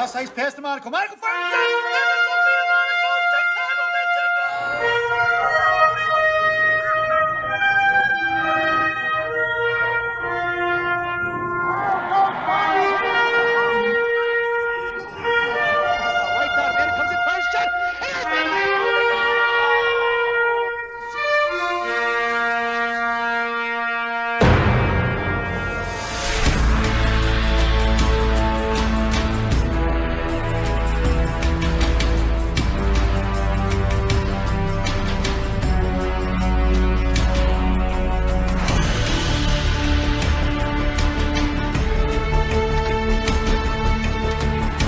Passa a espécie, Marco. Marco, faz o Sofia, Marco, Chicago, Lights out, man. Comes in first shot.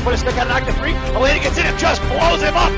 Put a stick on knock the three. Elena gets in and just blows him up.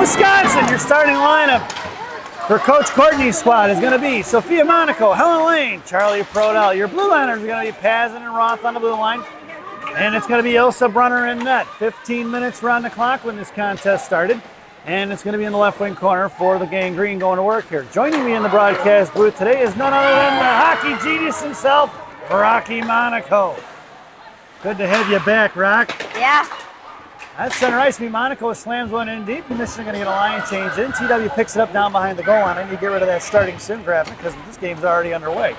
Wisconsin, your starting lineup for Coach Courtney's squad is going to be Sophia Monaco, Helen Lane, Charlie Prodell. Your blue liners are going to be Pazin and Roth on the blue line. And it's going to be Ilsa Brunner in net. 15 minutes around the clock when this contest started. And it's going to be in the left wing corner for the Gang Green going to work here. Joining me in the broadcast booth today is none other than the hockey genius himself, Rocky Monaco. Good to have you back, Rock. Yeah. That's center ice. Monaco slams one in deep. Michigan going to get a line change in. TW picks it up down behind the goal line. I need to get rid of that starting soon graphic because this game's already underway.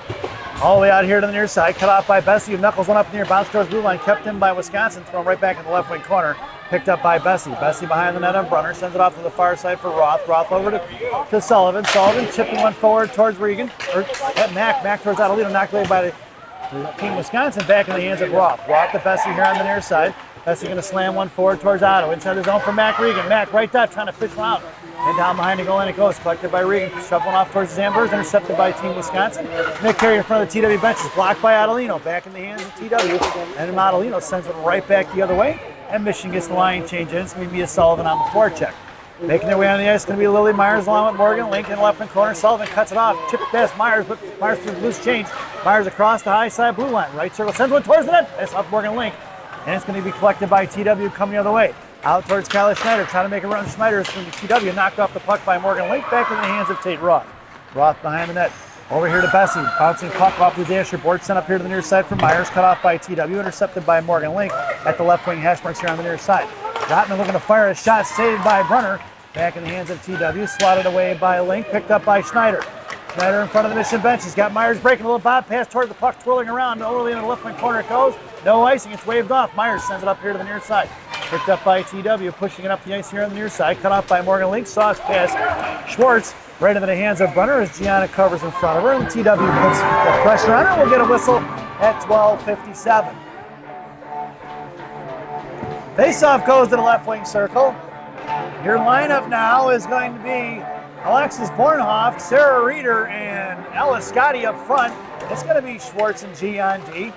All the way out here to the near side. Cut off by Bessie, who knuckles one up near. Bounce towards blue line. Kept in by Wisconsin. Thrown right back in the left wing corner. Picked up by Bessie. Bessie behind the net on Brunner. Sends it off to the far side for Roth. Roth over to Sullivan. Sullivan chipping one forward towards Regan. Or at Mac. Mac towards Adelino. Knocked away by the Team Wisconsin. Back in the hands of Roth. Roth to Bessie here on the near side. Bessie going to slam one forward towards Otto. Inside the zone for Mac Regan. Mac right up, trying to fish one out. And down behind the goal line it goes. Collected by Regan. Shuffling off towards the Zambers. Intercepted by Team Wisconsin. Nick Carey in front of the TW benches. Blocked by Adelino. Back in the hands of TW. And Adelino sends it right back the other way. And Michigan gets the line change in. It's going to be Mia Sullivan on the forecheck. Making their way on the ice is going to be Lily Myers along with Morgan Link in the left hand corner. Sullivan cuts it off. Chip past Myers, but Myers through the loose change. Myers across the high side blue line. Right circle sends one towards the net. That's off Morgan Link. And it's going to be collected by TW coming the other way. Out towards Kylie Schneider, trying to make a run. Schneider is going to be TW, knocked off the puck by Morgan Link, back in the hands of Tate Roth. Roth behind the net. Over here to Bessie. Bouncing puck off the dasher board, sent up here to the near side for Myers, cut off by TW, intercepted by Morgan Link at the left wing hash marks here on the near side. Gottman looking to fire a shot, saved by Brunner. Back in the hands of TW, swatted away by Link, picked up by Schneider. Schneider in front of the Michigan bench. He's got Myers breaking a little bob pass towards the puck, twirling around. Overly in the left wing corner it goes. No icing, it's waved off. Myers sends it up here to the near side. Picked up by TW, pushing it up the ice here on the near side. Cut off by Morgan Link. Sauce pass. Schwartz right into the hands of Brunner as Gianna covers in front of her. And TW puts the pressure on her. We'll get a whistle at 12:57. Faceoff goes to the left wing circle. Your lineup now is going to be Alexis Bornhoff, Sarah Reeder, and Ella Scotty up front. It's going to be Schwartz and G on D.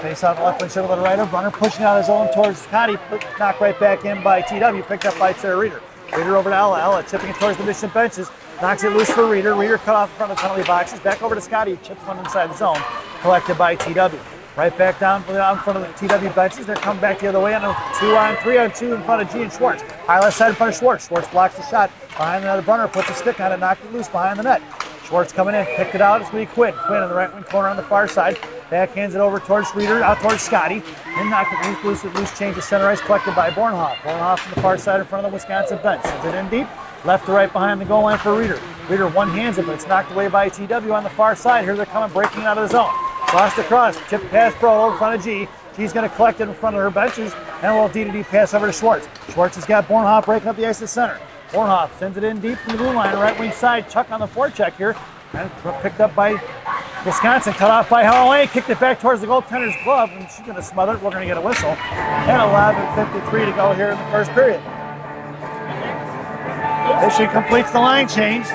Face on the left wing circle to the right of Brunner, pushing out his own towards Scotty, knocked right back in by TW, picked up by Sarah Reeder. Reeder over to Ella. Ella chipping it towards the Michigan benches, knocks it loose for Reeder. Reeder cut off in front of the penalty boxes, back over to Scotty, chips one inside the zone, collected by TW. Right back down in front of the TW benches. They're coming back the other way on a 2-on-3-on-2 in front of G and Schwartz. High left side in front of Schwartz. Schwartz blocks the shot. Behind the net, Brunner puts a stick on it, knocked it loose behind the net. Schwartz coming in, picked it out. It's going to be Quinn. Quinn on the right wing corner on the far side. Backhands it over towards Reeder, out towards Scotty. Then knocked it loose, loose change to center ice, collected by Bornhoff. Bornhoff from the far side in front of the Wisconsin bench. Sends it in deep, left to right behind the goal line for Reeder. Reeder one-hands it, but it's knocked away by TW on the far side. Here they're coming, breaking out of the zone. Crossed across, chip pass pro over in front of G. G's going to collect it in front of her benches, and a little D-to-D pass over to Schwartz. Schwartz has got Bornhoff breaking up the ice to center. Bornhoff sends it in deep from the blue line, right wing side. Chuck on the forecheck here, and picked up by Wisconsin, cut off by Helen Lane, kicked it back towards the goaltender's glove, and she's going to smother it. We're going to get a whistle. And 11:53 to go here in the first period. Michigan completes the line change.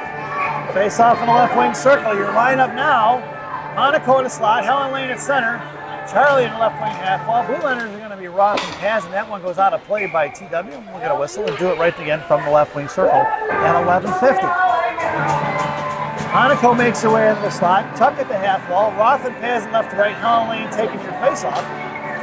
Face off in the left wing circle. Your lineup now. Monaco in the slot, Helen Lane at center, Charlie in the left wing half wall. Blue liners are going to be Roth and Paz, and that one goes out of play by TW. We'll get a whistle and do it right again from the left wing circle at 11:50. Monaco makes her way into the slot, Tuck at the half wall, Roth and Paz left to right, Helen Lane taking your face off.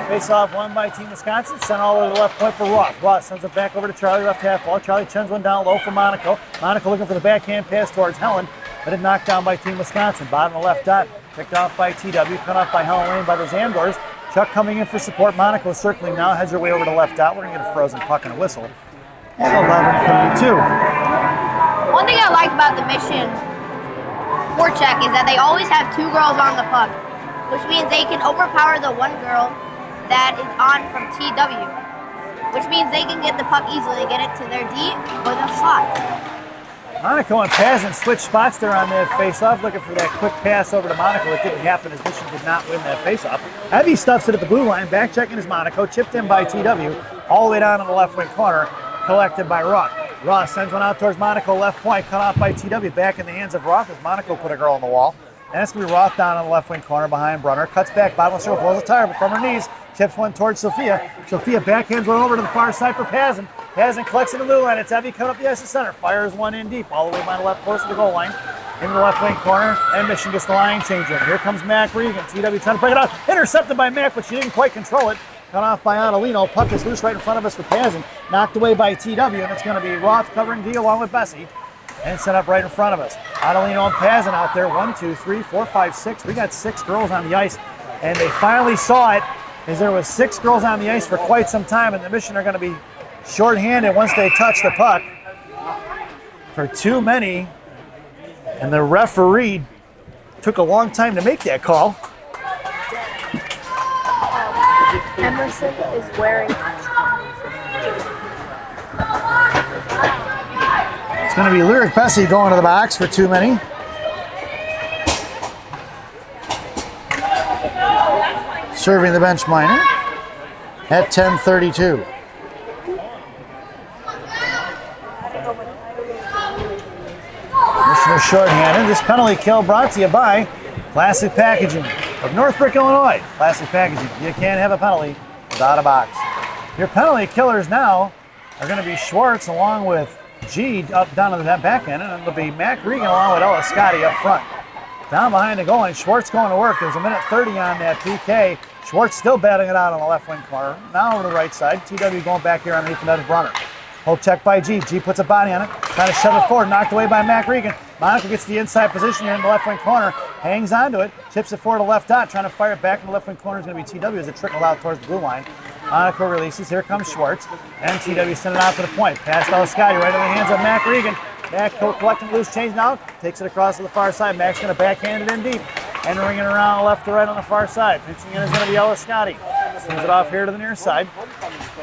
Face off won by Team Wisconsin, sent all over the left point for Roth. Roth sends it back over to Charlie, left half wall. Charlie chins one down low for Monaco. Monaco looking for the backhand pass towards Helen, but it knocked down by Team Wisconsin. Bottom of the left dot. Picked off by TW, cut off by Helen Lane by the Zandors. Chuck coming in for support. Monaco circling now, heads her way over to left dot. We're going to get a frozen puck and a whistle at 11:32. One thing I like about the Mission forecheck is that they always have two girls on the puck, which means they can overpower the one girl that is on from TW, which means they can get the puck easily, get it to their D or the slot. Monaco and Pazin switched spots there on that face-off, looking for that quick pass over to Monaco. It didn't happen as Michigan did not win that face-off. Heavy stuffs it at the blue line, back checking is Monaco, chipped in by TW, all the way down in the left wing corner, collected by Roth. Roth sends one out towards Monaco, left point, cut off by TW, back in the hands of Roth as Monaco put a girl on the wall. And it's going to be Roth down on the left wing corner behind Brunner. Cuts back, bottom of the circle, blows a tire, but from her knees, chips one towards Sophia. Sophia backhands one over to the far side for Pazin. Pazin collects it in the blue line. It's Evie coming up the ice to center. Fires one in deep, all the way by the left post of the goal line. Into the left wing corner, and Mission gets the line change in. Here comes Mac Regan. TW trying to break it out. Intercepted by Mac, but she didn't quite control it. Cut off by Adelino. Puck is loose right in front of us for Pazin. Knocked away by TW, and it's going to be Roth covering D along with Bessie. And set up right in front of us. Adelino and Pazin out there. 1, 2, 3, 4, 5, 6. We got 6 girls on the ice, and they finally saw it, as there was 6 girls on the ice for quite some time, and the Mission are going to be shorthanded once they touch the puck. For too many. And the referee took a long time to make that call. Emerson is wearing. It's going to be Lyric Bessie going to the box for too many. Serving the bench minor at 10:32. Missioner shorthanded. This penalty kill brought to you by Classic Packaging of Northbrook, Illinois. Classic Packaging. You can't have a penalty without a box. Your penalty killers now are going to be Schwartz along with G up down to that back end, and it'll be Mac Regan along with Ella Scotty up front. Down behind the goal line, Schwartz going to work. There's a minute 30 on that PK. Schwartz still batting it out on the left wing corner. Now over to the right side. TW going back here underneath the net of Brunner. Hope check by G. G puts a body on it. Trying to shove it forward. Knocked away by Mac Regan. Monica gets the inside position here in the left wing corner. Hangs onto it. Chips it forward to left dot. Trying to fire it back in the left wing corner is going to be TW as it trickles out towards the blue line. Monica releases. Here comes Schwartz. And TW sending it out to the point. Pass to Scotty right in the hands of Mac Regan. Mac collecting loose change now. Takes it across to the far side. Mac's going to backhand it in deep. And ringing around left to right on the far side. Pitching in is going to be Ella Scotty. Sends it off here to the near side.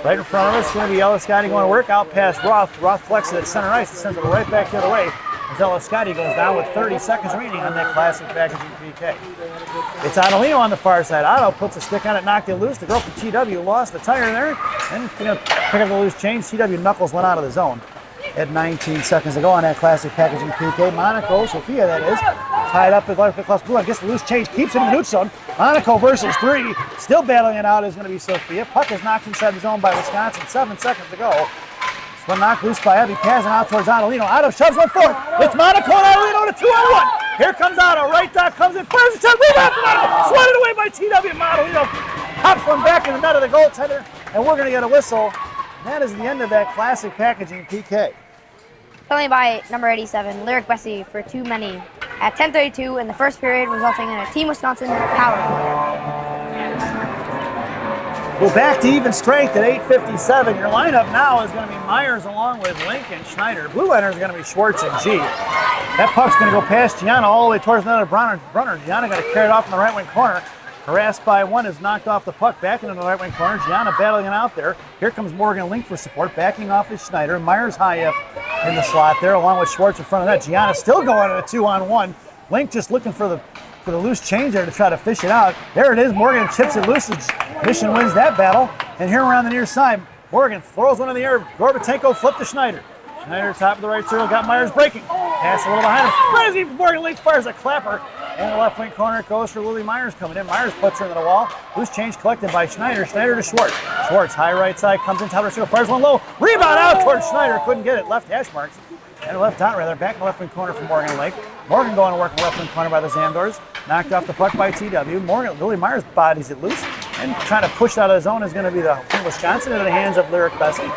Right in front of us is going to be Ella Scotty going to work out past Roth. Roth collects it at center ice and sends it right back the other way. As Ella Scotty goes down with 30 seconds remaining on that Classic Packaging PK. It's Adelino on the far side. Otto puts a stick on it, knocked it loose. The girl from TW lost the tire there. And going to pick up the loose change. TW Knuckles went out of the zone. At 19 seconds to go on that Classic Packaging PK. Monaco, Sophia that is, tied up with left across blue. I guess the loose change keeps it in the neutral zone. Monaco versus 3. Still battling it out is going to be Sophia. Puck is knocked inside the zone by Wisconsin. 7 seconds to go. It's one knocked loose by Evie. Passing out towards Adelino. Otto shoves one forward. It's Monaco and Adelino to 2-on-1. Here comes Otto. Right dot comes in. Fires a shot. Rebound from Otto. Swatted away by TW. Adelino pops one back in the net of the goaltender. And we're going to get a whistle. And that is the end of that Classic Packaging PK. Penalty by number 87, Lyric Bessie for too many at 10:32 in the first period, resulting in a Team Wisconsin power. We're back to even strength at 8:57. Your lineup now is going to be Myers along with Lincoln Schneider. Blue liner is going to be Schwartz and G. That puck's going to go past Gianna all the way towards the net of Brunner. Gianna got to carry it off in the right wing corner. Harassed by one, is knocked off the puck back into the right wing corner. Gianna battling it out there. Here comes Morgan Link for support, backing off is Schneider. Myers high up in the slot there, along with Schwartz in front of that. Gianna still going at a 2-on-1. Link just looking for the loose change there to try to fish it out. There it is. Morgan chips it loose. Mission wins that battle. And here around the near side, Morgan throws one in the air. Gorbatenko flipped to Schneider. Schneider top of the right circle, got Myers breaking. Pass a little behind him. Crazy Morgan Link fires a clapper. In the left wing corner, it goes for Lily Myers coming in. Myers puts her into the wall. Loose change collected by Schneider. Schneider to Schwartz. Schwartz, high right side, comes in top of the circle, fires one low. Rebound out towards Schneider. Couldn't get it. Left hash marks. And left dot rather. Back in the left wing corner for Morgan Lake. Morgan going to work in the left wing corner by the Zamdors. Knocked off the puck by TW. Lily Myers bodies it loose. And trying to push it out of the zone is going to be the Wisconsin into the hands of Lyric Bessie.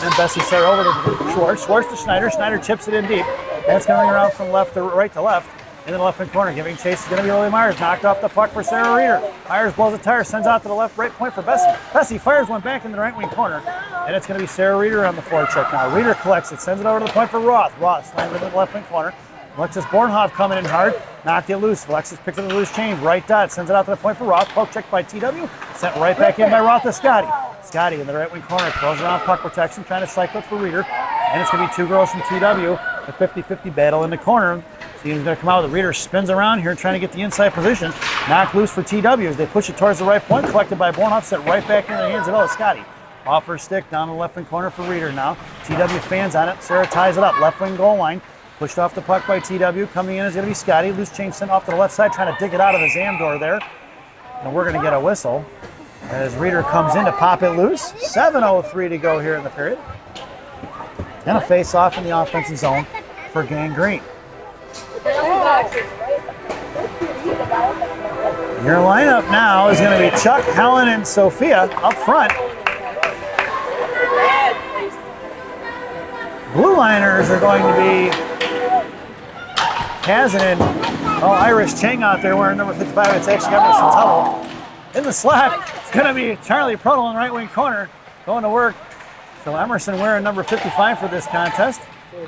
And Bessie set over to Schwartz. Schwartz to Schneider. Schneider chips it in deep. And it's going to ring around from left to right to left. In the left wing corner, giving chase is going to be Lily Myers. Knocked off the puck for Sarah Reeder. Myers blows a tire, sends out to the left right point for Bessie. Bessie fires one back in the right wing corner. And it's going to be Sarah Reeder on the forecheck now. Reeder collects it, sends it over to the point for Roth. Roth slams it in the left wing corner. Alexis Bornhoff coming in hard. Knocked it loose. Alexis picks up the loose change. Right dot. Sends it out to the point for Roth. Poke checked by TW. Sent right back in by Roth to Scotty. Scotty in the right wing corner. Throws around puck protection. Trying to cycle it for Reeder. And it's going to be 2 girls from TW. The 50-50 battle in the corner. Steven's going to come out with the Reeder. Spins around here trying to get the inside position. Knocked loose for TW as they push it towards the right point. Collected by Bornhoff. Set right back into the hands of Ella Scotty. Off her stick down the left wing corner for Reeder now. TW fans on it. Sarah ties it up. Left wing goal line. Pushed off the puck by TW. Coming in is going to be Scotty. Loose change sent off to the left side, trying to dig it out of the Zamdor there. And we're going to get a whistle as Reeder comes in to pop it loose. 7:03 to go here in the period. And a face-off in the offensive zone for Gang Green. Your lineup now is going to be Chuck, Helen, and Sophia up front. Blue liners are going to be Kazan and Irish Chang out there wearing number 55. It's actually Emerson Tuttle. In the slot, it's going to be Charlie Prudle in the right wing corner going to work. So Emerson wearing number 55 for this contest.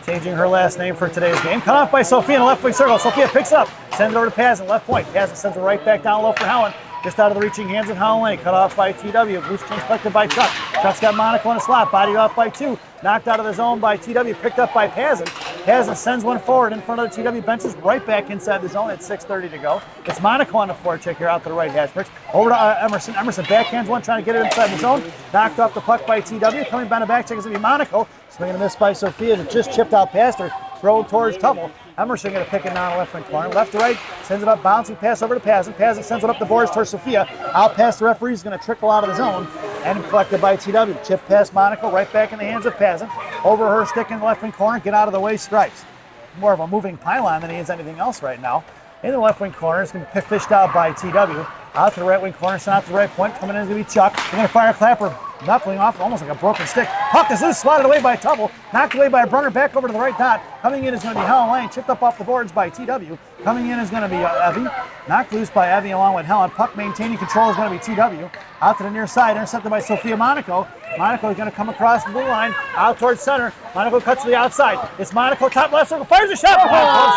Changing her last name for today's game. Cut off by Sophia in the left wing circle. Sophia picks it up, sends it over to Pazin, left point. Pazin sends it right back down low for Helen. Just out of the reaching hands of Helen Lane. Cut off by TW. Loose change collected by Chuck. Chuck's got Monaco in a slot. Bodied off by 2. Knocked out of the zone by TW. Picked up by Pazin. Pazin sends one forward in front of the TW benches. Right back inside the zone at 6:30 to go. It's Monaco on the forecheck here out to the right hash marks. Over to Emerson. Emerson backhands one, trying to get it inside the zone. Knocked off the puck by TW. Coming down the back check is going to be Monaco. Swinging a miss by Sophia. It just chipped out past her. Throw towards Tuttle. Emerson going to pick it down left wing corner. Left to right. Sends it up. Bouncing pass over to Pazin. Pazin sends it up the boards towards Sophia. Out past the referee. Is going to trickle out of the zone. And collected by TW. Chip past Monaco. Right back in the hands of Pazin. Over her stick in the left wing corner. Get out of the way. Stripes. More of a moving pylon than he is anything else right now. In the left wing corner. It's going to be fished out by TW. Out to the right wing corner. Sent out to the right point. Coming in is going to be Chuck. They're going to fire a clapper. Knuckling off almost like a broken stick. Puck is loose, slotted away by Tuttle. Knocked away by Brunner, back over to the right dot. Coming in is going to be Helen Lane, chipped up off the boards by TW. Coming in is going to be Evie. Knocked loose by Evie along with Helen. Puck maintaining control is going to be TW. Out to the near side, intercepted by Sophia Monaco. Monaco is going to come across the blue line, out towards center. Monaco cuts to the outside. It's Monaco, top left circle, fires a shot.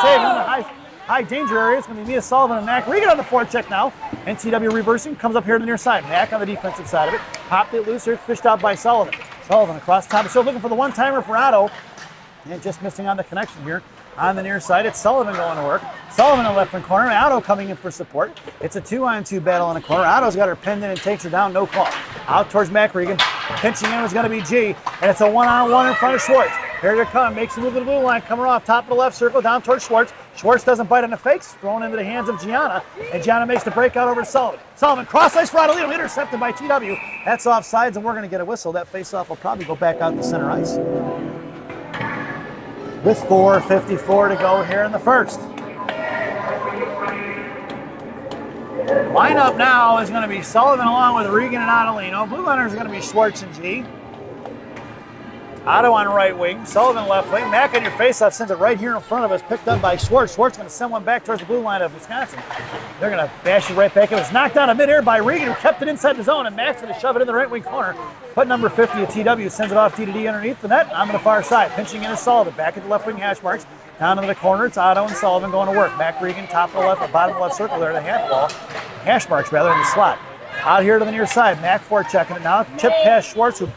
Save in the high danger area. It's going to be Mia Sullivan and Mac Regan on the forecheck now. And TW reversing, comes up here to the near side. Mac on the defensive side of it. Popped it loose here, fished out by Sullivan. Sullivan across the top. Still looking for the one-timer for Otto. And just missing on the connection here on the near side. It's Sullivan going to work. Sullivan in the left wing corner. And Otto coming in for support. It's a 2-on-2 battle in the corner. Otto's got her pinned in and takes her down. No call. Out towards Mac Regan. Pinching in was going to be G. And it's a one-on-one in front of Schwartz. Here they come. Makes a move to the blue line. Coming off top of the left circle down towards Schwartz. Schwartz doesn't bite on the fakes. Thrown into the hands of Gianna. And Gianna makes the breakout over to Sullivan. Sullivan cross ice for Adelino. Intercepted by TW. That's offsides, and we're going to get a whistle. That faceoff will probably go back out to center ice. With 4:54 to go here in the first. Lineup now is going to be Sullivan along with Regan and Adelino. Blue liners are going to be Schwartz and G. Otto on right wing, Sullivan left wing. Mac on your faceoff sends it right here in front of us, picked up by Schwartz. Schwartz going to send one back towards the blue line of Wisconsin. They're going to bash it right back. It was knocked out of midair by Regan, who kept it inside the zone, and Mac's going to shove it in the right wing corner. Put number 50 at TW, sends it off D2D underneath the net. On the far side, pinching in is Sullivan. Back at the left wing hash marks. Down into the corner, it's Otto and Sullivan going to work. Mac Regan, top of the left, or bottom of the left circle there, the half ball. Hash marks rather in the slot. Out here to the near side, Mac forechecking it now. Chip past Schwartz, who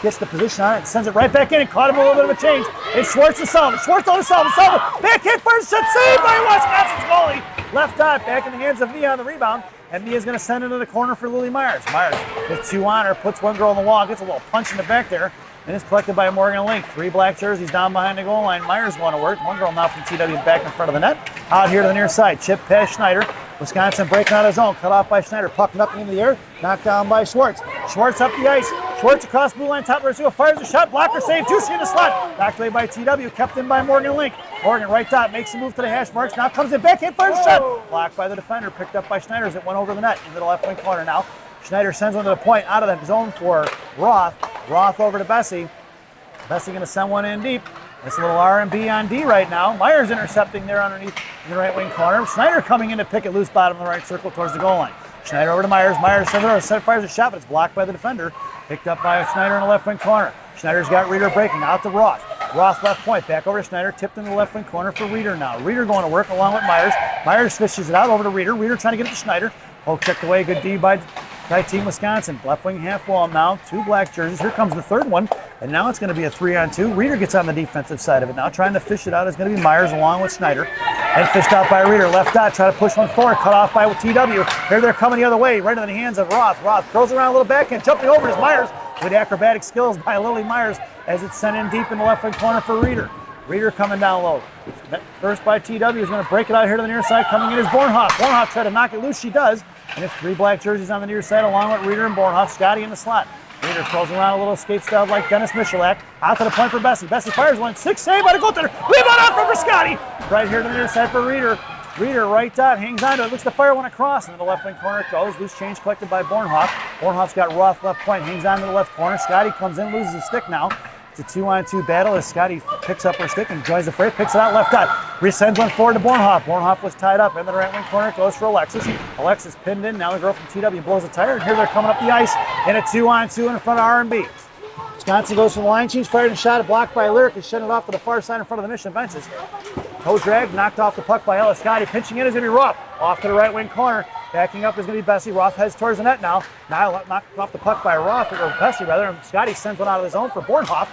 gets the position on it and sends it right back in and caught him a little bit of a change. It's Schwartz to Sullivan. Schwartz on to Sullivan. Sullivan backhand first shot saved by Wisconsin's goalie. Left dot back in the hands of Mia on the rebound. And Mia's going to send it into the corner for Lily Myers. Myers with 2 on her, puts one girl on the wall, gets a little punch in the back there. And it's collected by Morgan Link. 3 black jerseys down behind the goal line. Myers going to work. One girl now from TW back in front of the net. Out here to the near side. Chip past Schneider. Wisconsin breaking out his own. Cut off by Schneider. Puck nothing in the air. Knocked down by Schwartz. Schwartz up the ice. Schwartz across blue line. Top of the fires a shot. Blocker save. Juicy in the slot. Knocked away by TW. Kept in by Morgan Link. Morgan right dot. Makes a move to the hash marks. Now comes in backhand. Fires a shot. Blocked by the defender. Picked up by Schneider as it went over the net into the left wing corner now. Schneider sends one to the point out of the zone for Roth. Roth over to Bessie. Bessie going to send one in deep. It's a little R&B on D right now. Myers intercepting there underneath in the right wing corner. Schneider coming in to pick it loose bottom of the right circle towards the goal line. Schneider over to Myers. Myers sends it over. Fires a shot, but it's blocked by the defender. Picked up by Schneider in the left wing corner. Schneider's got Reeder breaking out to Roth. Roth left point. Back over to Schneider. Tipped in the left wing corner for Reeder now. Reeder going to work along with Myers. Myers fishes it out over to Reeder. Reeder trying to get it to Schneider. Poke checked away. Good D by Team Wisconsin. Left wing half wall now. 2 black jerseys. Here comes the third one. And now it's going to be a 3-on-2. Reeder gets on the defensive side of it now. Trying to fish it out is going to be Myers along with Schneider. And fished out by Reeder. Left dot. Try to push one forward. Cut off by TW. Here they're coming the other way. Right into the hands of Roth. Roth throws around a little backhand. Jumping over is Myers. With acrobatic skills by Lily Myers as it's sent in deep in the left wing corner for Reeder. Reeder coming down low. First by TW is going to break it out here to the near side. Coming in is Bornhoff. Bornhoff tried to knock it loose. She does. And it's 3 black jerseys on the near side along with Reeder and Bornhoff. Scotty in the slot. Reeder throws around a little skate style like Dennis Michalak. Out to the point for Bessie. Bessie fires one. 6 save by the goaltender. Rebound out for Scotty. Right here to the near side for Reeder. Reeder right dot hangs on to it. Looks to fire one across. And in the left wing corner it goes. Loose change collected by Bornhoff. Bornhoff's got Roth left point. Hangs on to the left corner. Scotty comes in, loses his stick now. It's a 2-on-2 battle as Scotty picks up her stick and joins the fray, picks it out left dot. Resends one forward to Bornhoff. Bornhoff was tied up in the right wing corner. It goes for Alexis. Alexis pinned in. Now the girl from TW blows a tire. And here they're coming up the ice in a 2-on-2 in front of R&B. Wisconsin goes for the line change, fired and shot, blocked by Lyric, and sent it off to the far side in front of the Mission benches. Toe drag, knocked off the puck by Ella. Scotty pinching in is going to be Roth. Off to the right wing corner. Backing up is going to be Bessie. Roth heads towards the net now. Now knocked off the puck by Roth, or Bessie rather, and Scotty sends one out of his own for Bornhoff.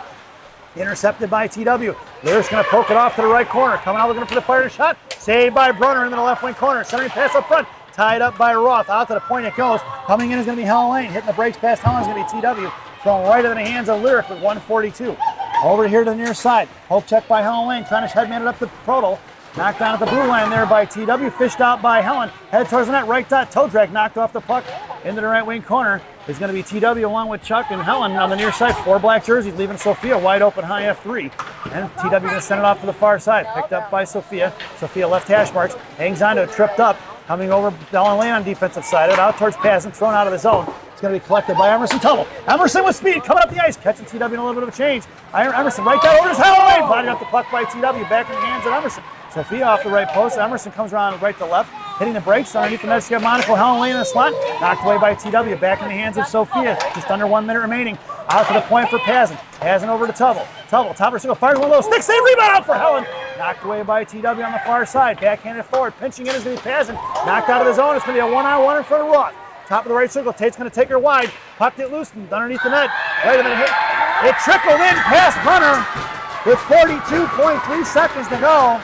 Intercepted by TW. Lyric's going to poke it off to the right corner. Coming out looking for the fire shot. Saved by Brunner into the left wing corner. Centering pass up front. Tied up by Roth. Out to the point it goes. Coming in is going to be Helen Lane. Hitting the brakes past Helen is going to be TW. Thrown right into the hands of Lyric with 142. Over here to the near side. Poke check by Helen Lane. Trying to headman it up to Prodel. Knocked down at the blue line there by TW. Fished out by Helen. Head towards the net. Right dot. Toe drag knocked off the puck into the right wing corner. Is going to be TW along with Chuck and Helen on the near side. 4 black jerseys leaving Sophia wide open high F3. And TW going to send it off to the far side. Picked up by Sophia. Sophia left hash marks. Hangs on to it. Tripped up. Coming over Ellen Lane on defensive side. It out towards Pazin. Thrown out of the zone. It's going to be collected by Emerson Tuttle. Emerson with speed coming up the ice. Catching TW in a little bit of a change. Emerson right down over his Helen Lane. Bodied up the puck by TW. Back in the hands of Emerson. Sophia off the right post. Emerson comes around right to left. Hitting the brakes underneath the net. She got Monaco. Helen Lane in the slot. Knocked away by TW. Back in the hands of Sophia. Just under 1 minute remaining. Out to the point for Pazin. Pazin over to Tuttle. Tuttle, top of her single, fires one of those. Stick save, rebound out for Helen. Knocked away by TW on the far side. Backhanded forward. Pinching in is going to be Pazin. Knocked out of the zone. It's going to be a 1-on-1 in front of Roth. Top of the right circle. Tate's going to take her wide. Pucked it loose and underneath the net. Wait a minute. It trickled in past Brunner with 42.3 seconds to go.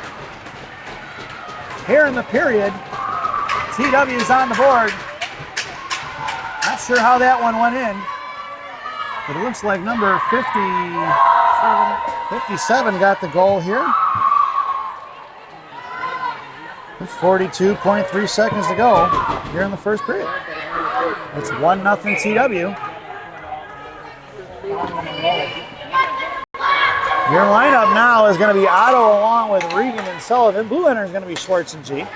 Here in the period, TW is on the board. Not sure how that one went in, but it looks like number 57 got the goal here. With 42.3 seconds to go here in the first period. It's 1-0 TW. Your lineup now is going to be Otto along with Regan and Sullivan. Blue liner is going to be Schwartz and G.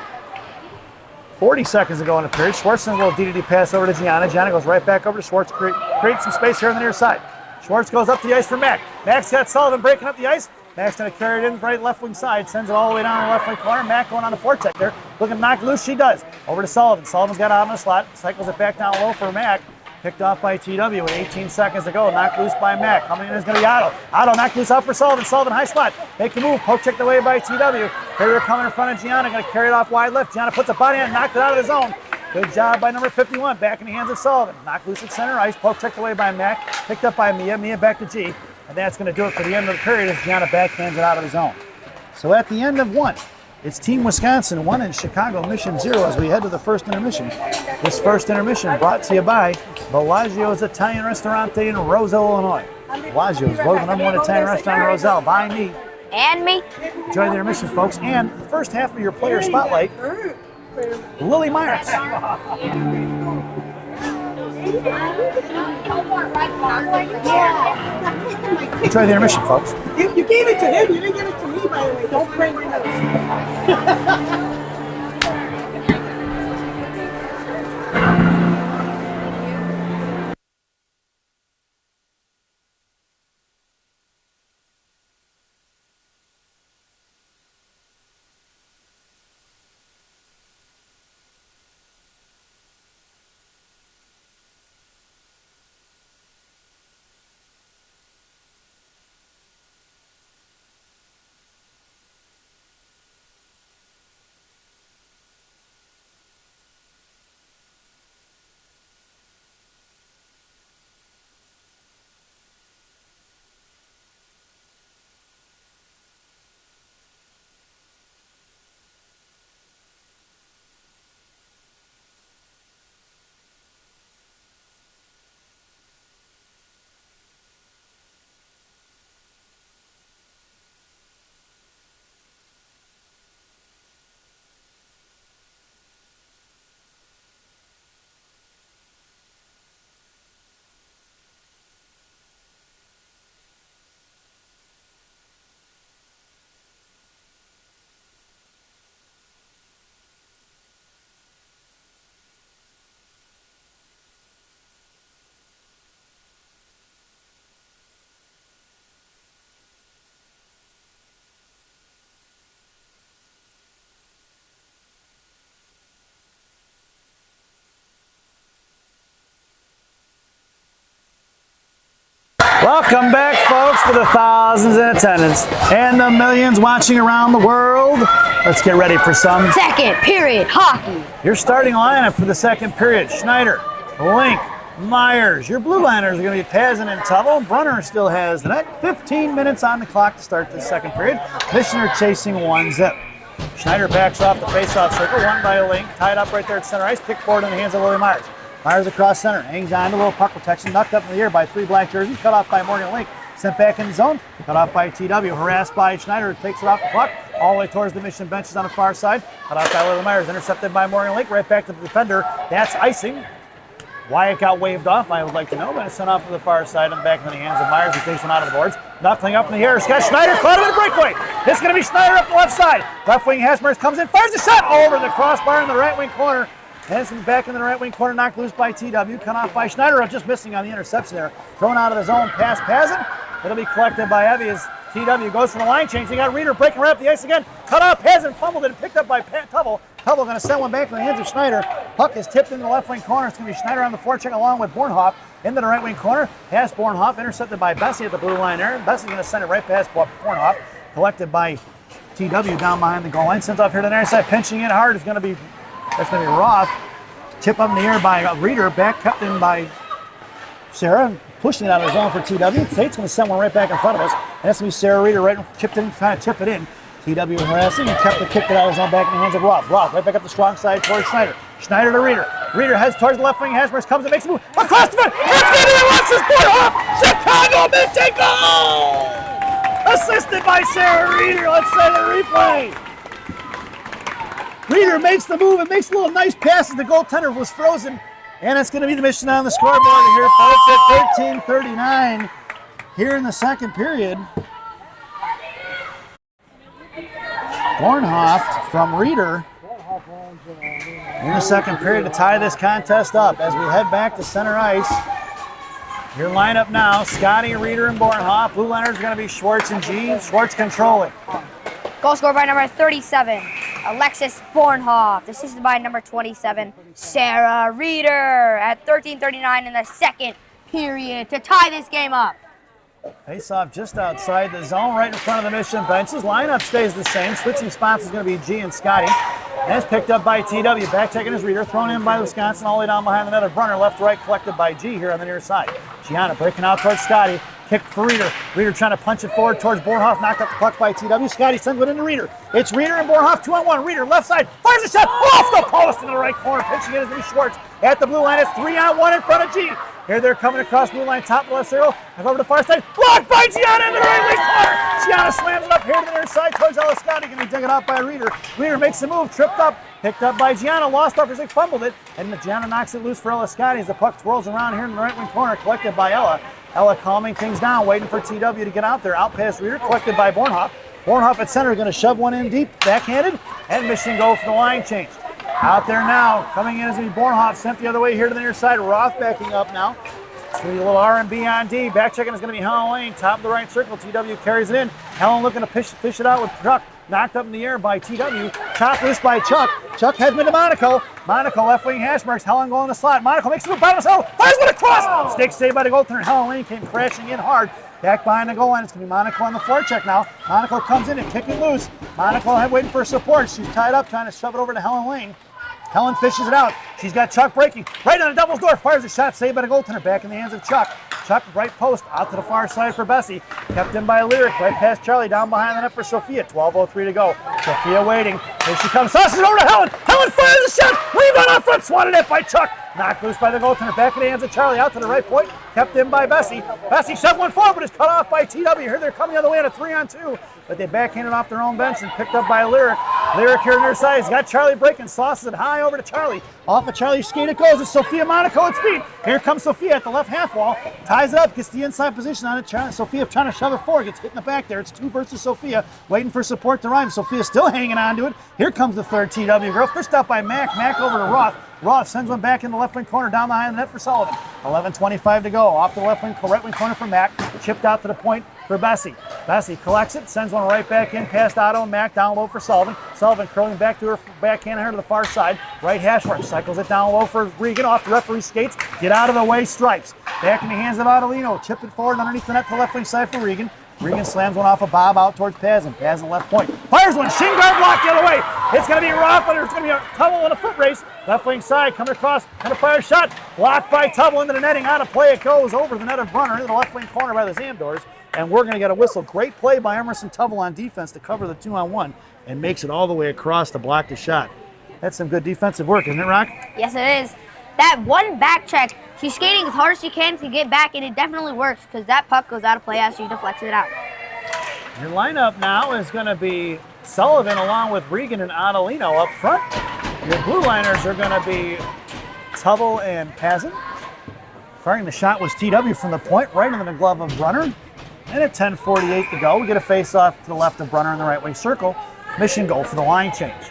40 seconds to go in the period. Schwartz sends a little DDD pass over to Gianna. Gianna goes right back over to Schwartz. Creates some space here on the near side. Schwartz goes up the ice for Mack. Mack's got Sullivan breaking up the ice. Mack's going to carry it in right left wing side. Sends it all the way down the left wing corner. Mack going on the forecheck there. Looking to knock loose. She does. Over to Sullivan. Sullivan's got out in the slot. Cycles it back down low for Mack. Picked off by TW with 18 seconds to go. Knocked loose by Mack. Coming in is going to be Otto. Otto knocked loose out for Sullivan. Sullivan high spot. Make the move. Poke checked away by TW. Carrier coming in front of Gianna. Going to carry it off wide left. Gianna puts a body on it. Knocked it out of the zone. Good job by number 51. Back in the hands of Sullivan. Knocked loose at center ice. Poke checked away by Mack. Picked up by Mia. Mia back to G. And that's going to do it for the end of the period as Gianna backhands it out of the zone. So at the end of 1, it's Team Wisconsin 1 and Chicago Mission 0 as we head to the first intermission. This first intermission brought to you by Bellagio's Italian Restaurante in Roselle, Illinois. Bellagio's voted the number 1 Italian restaurant in Roselle by me. And me. Enjoy the intermission, folks. And the first half of your player spotlight, Lily Myers. Enjoy the intermission, folks. You gave it to him. You didn't give it to me, by the way. Don't bring my nose. Welcome back, folks, to the thousands in attendance and the millions watching around the world. Let's get ready for some Second period hockey. Your starting lineup for the second period: Schneider, Link, Myers. Your blue liners are going to be Pazin and Tuttle. Brunner still has the net. 15 minutes on the clock to start the second period. Missioner chasing 1-0. Schneider backs off the face-off circle, won by Link, tied up right there at center ice, kick forward in the hands of Willie Myers. Myers across center, hangs on to a little puck protection, knocked up in the air by 3 black jerseys, cut off by Morgan Link, sent back in the zone, cut off by TW, harassed by Schneider, takes it off the puck, all the way towards the Mission benches on the far side, cut off by Willie Myers, intercepted by Morgan Link, right back to the defender. That's icing. Why it got waved off, I would like to know, but it's sent off to the far side and back into the hands of Myers, who takes one out of the boards. Nothing up in the air. Scott Schneider caught him in a breakaway. It's going to be Schneider up the left side. Left wing Hasmers comes in, fires a shot over the crossbar in the right wing corner. And it's back in the right wing corner, knocked loose by TW, cut off by Schneider, just missing on the interception there. Thrown out of the zone, past Pazin. It'll be collected by Evie as TW goes for the line change. They got Reeder breaking right up the ice again. Cut off, Pazin fumbled it, picked up by Tuttle. Tuttle going to send one back in the hands of Schneider. Puck is tipped in the left wing corner. It's going to be Schneider on the forecheck along with Bornhoff into the right wing corner. Past Bornhoff, intercepted by Bessie at the blue line there. Bessie's going to send it right past Bornhoff. Collected by TW down behind the goal line. Sent off here to the near side, pinching in hard. That's going to be Roth. Chip up in the air by Reeder, back kept in by Sarah, pushing it out of the zone for TW. Tate's going to send one right back in front of us. And that's going to be Sarah Reeder, right chipped in, trying to chip it in. TW harassing, he kicked it out of his zone back in the hands of Roth. Roth right back up the strong side towards Schneider. Schneider to Reeder. Reeder heads towards the left wing. Hasmers comes and makes a move across the front. It's going to be Alexis Bornhoff. Chicago Mission goal! Assisted by Sarah Reeder. Let's say the replay. Reeder makes the move and makes a little nice pass as the goaltender was frozen. And it's going to be the Mission on the scoreboard here, folks, at 13:39 here in the second period. Bornhoff from Reeder in the second period to tie this contest up as we head back to center ice. Your lineup now: Scotty, Reeder, and Bornhoff. Blue liners are going to be Schwartz and G. Schwartz controlling. Goal scored by number 37, Alexis Bornhoff. Assisted by number 27, Sarah Reeder, at 13:39 in the second period to tie this game up. Face off just outside the zone, right in front of the Mission benches. Lineup stays the same. Switching spots is going to be G and Scotty. And it's picked up by TW. Back checking his Reeder. Thrown in by Wisconsin all the way down behind the net of Brunner. Left to right, collected by G here on the near side. Gianna breaking out towards Scotty. Kick for Reeder. Reeder trying to punch it forward towards Bornhoff. Knocked up the puck by TW. Scotty sends it into Reeder. It's Reeder and Bornhoff 2-on-1. Reeder left side. Fires a shot off the post into the right corner. Pitching it is going to be Schwartz at the blue line. It's 3-on-1 in front of G. Here they're coming across blue line, top left circle. Over to the far side. Blocked by Gianna in the right wing corner. Gianna slams it up here to the near side towards Ella Scotty. Going to be dug it out by Reeder. Reeder makes the move. Tripped up. Picked up by Gianna. Lost off as they fumbled it. And Gianna knocks it loose for Ella Scotty as the puck twirls around here in the right wing corner. Collected by Ella. Ella calming things down, waiting for TW to get out there. Out past Reeder. Collected by Bornhoff. Bornhoff at center. Going to shove one in deep. Backhanded. And Michigan go for the line change. Out there now. Coming in is going to be Bornhoff. Sent the other way here to the near side. Roth backing up now. It's going to be a little R&B on D. Back checking is going to be Helen Lane. Top of the right circle. TW carries it in. Helen looking to fish it out with Chuck. Knocked up in the air by TW. Top loose by Chuck. Chuck heads into Monaco. Monaco left wing hash marks. Helen going in the slot. Monaco makes a move. Bottom of the cell. Fires one across. Stick saved by the goaltender. Helen Lane came crashing in hard. Back behind the goal line. It's going to be Monaco on the forecheck now. Monaco comes in and kicking loose. Monaco waiting for support. She's tied up trying to shove it over to Helen Lane. Helen fishes it out. She's got Chuck breaking. Right on the devil's door. Fires a shot. Saved by the goaltender. Back in the hands of Chuck. Chuck, right post. Out to the far side for Bessie. Kept in by Lyric. Right past Charlie. Down behind the net for Sophia. 12:03 to go. Sophia waiting. Here she comes. Tosses it over to Helen. Helen fires a shot. Rebound on front. Swatted it by Chuck. Knocked loose by the goaltender. Back in the hands of Charlie. Out to the right point. Kept in by Bessie. Bessie shoved one forward, but is cut off by TW. Here they're coming the other way on a 3-on-2. But they backhanded off their own bench and picked up by Lyric. Lyric here on their side. He's got Charlie breaking. Sauces it high over to Charlie. Off of Charlie's skate it goes. It's Sophia Monaco at speed. Here comes Sophia at the left half wall. Ties it up. Gets the inside position on it. Sophia trying to shove it forward. Gets hit in the back there. It's 2 versus Sophia. Waiting for support to rhyme. Sophia still hanging on to it. Here comes the third TW girl. Fished out by Mac. Mac over to Roth. Roth sends one back in the left wing corner down behind the net for Sullivan. 11:25 to go. Off the right wing corner for Mac. Chipped out to the point for Bessie. Bessie collects it, sends one right back in past Otto and Mac down low for Sullivan. Sullivan curling back to her backhand her to the far side. Right hash mark. Cycles it down low for Regan. Off the referee skates. Get out of the way, Stripes. Back in the hands of Adelino. Chip it forward underneath the net to the left wing side for Regan. Regan slams one off a bob out towards Pazin. Pazin left point. Fires one. Shin guard block the other way. It's going to be Roth, and it's going to be a Tubble and a foot race. Left wing side coming across. Going to fire a shot. Blocked by Tubble into the netting. Out of play it goes over the net of Brunner into the left wing corner by the Zamdors. And we're going to get a whistle. Great play by Emerson Tubble on defense to cover the 2-on-1 and makes it all the way across to block the shot. That's some good defensive work, isn't it, Rock? Yes, it is. That one back check, she's skating as hard as she can to get back, and it definitely works because that puck goes out of play as she deflects it out. Your lineup now is going to be Sullivan along with Regan and Adelino up front. Your blue liners are going to be Tubble and Pazin. Firing the shot was TW from the point, right into the glove of Brunner. And at 10:48 to go, we get a face-off to the left of Brunner in the right wing circle. Mission goal for the line change.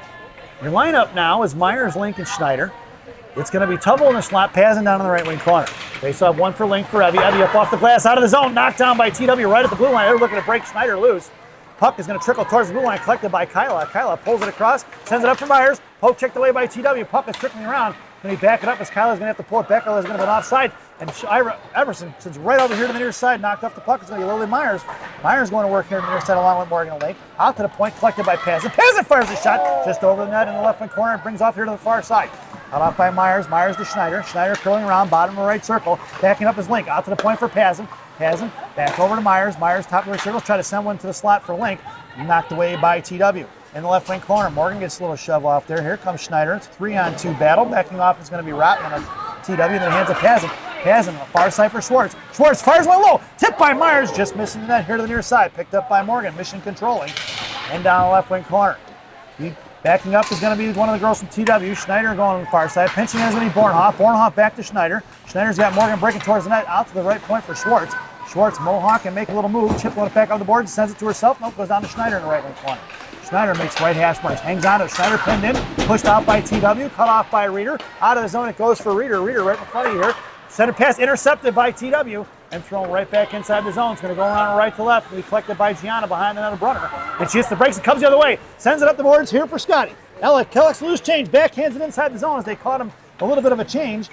Your lineup now is Myers, Link, and Schneider. It's going to be Tubble in the slot, Pazin down in the right wing corner. Face-off one for Link for Evie. Evie up off the glass, out of the zone, knocked down by TW right at the blue line. They're looking to break Schneider loose. Puck is going to trickle towards the blue line, collected by Kyla. Kyla pulls it across, sends it up for Myers. Poke checked away by TW. Puck is trickling around. Then he back it up as Kyla's going to have to pull it back. Kyla's going to be offside. And Everson sits right over here to the near side, knocked off the puck. It's going to be Lily Myers. Myers going to work here to the near side along with Morgan and Lake. Out to the point, collected by Pazin. Pazin fires a shot just over the net in the left wing corner and brings off here to the far side. Out off by Myers. Myers to Schneider. Schneider curling around, bottom of the right circle. Backing up his Link. Out to the point for Pazin. Pazin back over to Myers. Myers top of the right circle. Try to send one to the slot for Link. Knocked away by TW. In the left wing corner, Morgan gets a little shove off there. Here comes Schneider. It's 3-on-2 battle. Backing off is going to be Rotman of TW in the hands of Pazin. Pazin on the far side for Schwartz. Schwartz fires one low. Tipped by Myers. Just missing the net here to the near side. Picked up by Morgan. Mission controlling. And down the left wing corner. Backing up is going to be one of the girls from TW. Schneider going on the far side. Pinching is going to be Bornhoff. Bornhoff back to Schneider. Schneider's got Morgan breaking towards the net. Out to the right point for Schwartz. Schwartz, Mohawk, and make a little move. Chip one back on the board. Sends it to herself. Nope, goes down to Schneider in the right wing corner. Schneider makes right hash marks. Hangs on to Schneider, pinned in. Pushed out by TW. Cut off by Reeder. Out of the zone it goes for Reeder. Reeder right in front of you here. Center pass intercepted by TW and thrown right back inside the zone. It's going to go around right to left. And be collected by Gianna behind the net of Brunner. And she hits the brakes and comes the other way. Sends it up the boards here for Scotty. Kelleck's loose change. Backhands it inside the zone as they caught him a little bit of a change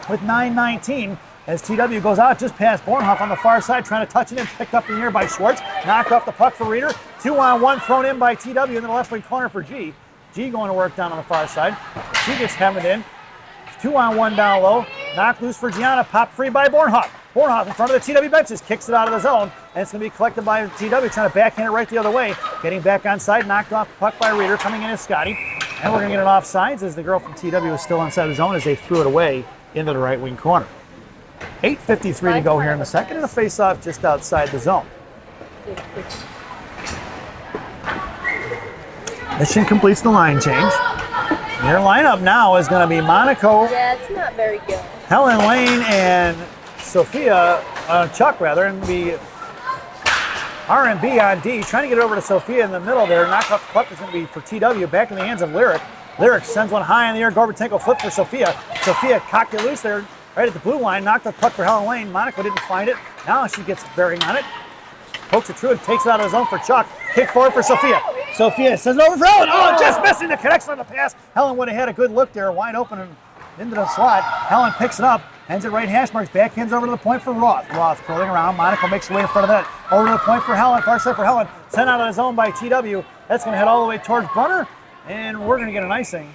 with 9:19. As TW goes out just past Bornhoff on the far side, trying to touch it in, picked up in the air by Schwartz. Knocked off the puck for Reeder. 2-on-1 thrown in by TW in the left wing corner for G. G going to work down on the far side. She gets hemmed in. 2-on-1 down low. Knocked loose for Gianna. Popped free by Bornhoff. Bornhoff in front of the TW benches. Kicks it out of the zone. And it's going to be collected by TW, trying to backhand it right the other way. Getting back on side. Knocked off the puck by Reeder. Coming in is Scotty. And we're going to get an offsides as the girl from TW is still inside the zone as they threw it away into the right wing corner. 8:53 to go here in the second, and a face-off just outside the zone. Mission completes the line change. Your lineup now is going to be Monaco, Yeah, it's not very good. Helen Lane, and Sophia, Chuck rather, and be R&B on D. Trying to get it over to Sophia in the middle there. Knock off the puck is going to be for TW. Back in the hands of Lyric. Lyric sends one high in the air. Gorbatenko flip for Sophia. Sophia cocked it loose there. Right at the blue line, knocked the puck for Helen Lane. Monaco didn't find it. Now she gets bearing on it. Pokes it through and takes it out of the zone for Chuck. Kick forward for Sophia. Sophia sends it over for Helen. Oh, just missing the connection on the pass. Helen would have had a good look there, wide open and into the slot. Helen picks it up, hands it right hash marks, backhands over to the point for Roth. Roth curling around. Monaco makes her way in front of that. Over to the point for Helen, far side for Helen. Sent out of the zone by TW. That's going to head all the way towards Brunner, and we're going to get an icing.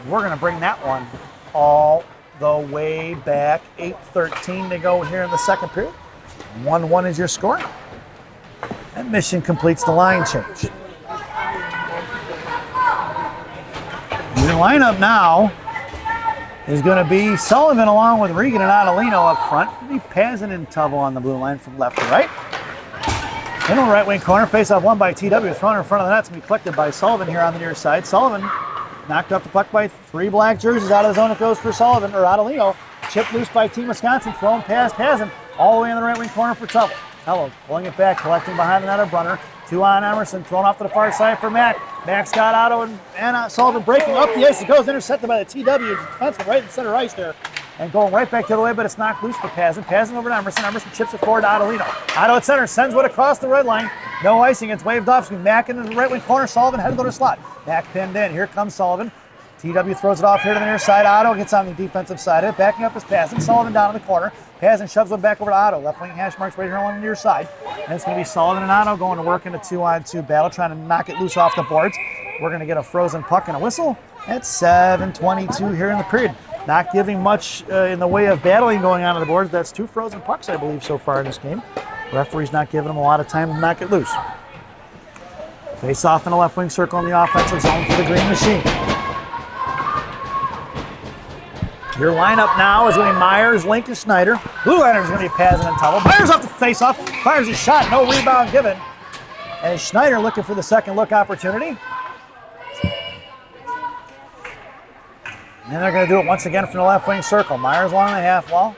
We're going to bring that one all the way back. 8:13 to go here in the second period. 1-1 is your score. And Mission completes the line change. Your lineup now is going to be Sullivan along with Regan and Adelino up front. It'll be Pazin and Tubble on the blue line from left to right. In the right wing corner, face-off one by TW, thrown in front of the net. It's going to be collected by Sullivan here on the near side. Sullivan knocked off the puck by three black jerseys. Out of the zone it goes for Sullivan, or Adelino. Chipped loose by Team Wisconsin, thrown past Pazin, all the way in the right wing corner for Tubble. Tubble pulling it back, collecting behind the net of Brunner. 2 on Emerson, thrown off to the far side for Mack. Mack's got Otto and Sullivan breaking up the ice. It goes intercepted by the TW defenseman right in center ice there. And going right back the other way, but it's knocked loose for Pazin. Pazin over to Emerson. Emerson chips it forward to Adelino. Otto at center, sends one across the red line. No icing, it's waved off. Mack in the right wing corner. Sullivan headed to the slot. Mack pinned in. Here comes Sullivan. TW throws it off here to the near side. Otto gets on the defensive side of it. Backing up is Pazin. Sullivan down in the corner. Pazin shoves one back over to Otto. Left wing hash marks right here on the near side. And it's going to be Sullivan and Otto going to work in a 2-on-2 battle, trying to knock it loose off the boards. We're going to get a frozen puck and a whistle at 7:22 here in the period. Not giving much in the way of battling going on the boards. That's 2 frozen pucks, I believe, so far in this game. Referee's not giving them a lot of time to knock it loose. Face off in the left wing circle in the offensive zone for the Green Machine. Your lineup now is going to be Myers, Link, and Schneider. Blue Liners is going to be Pazin and Tuttle. Myers off the face-off, fires a shot, no rebound given. And Schneider looking for the second look opportunity. And they're going to do it once again from the left wing circle. Myers along the half wall.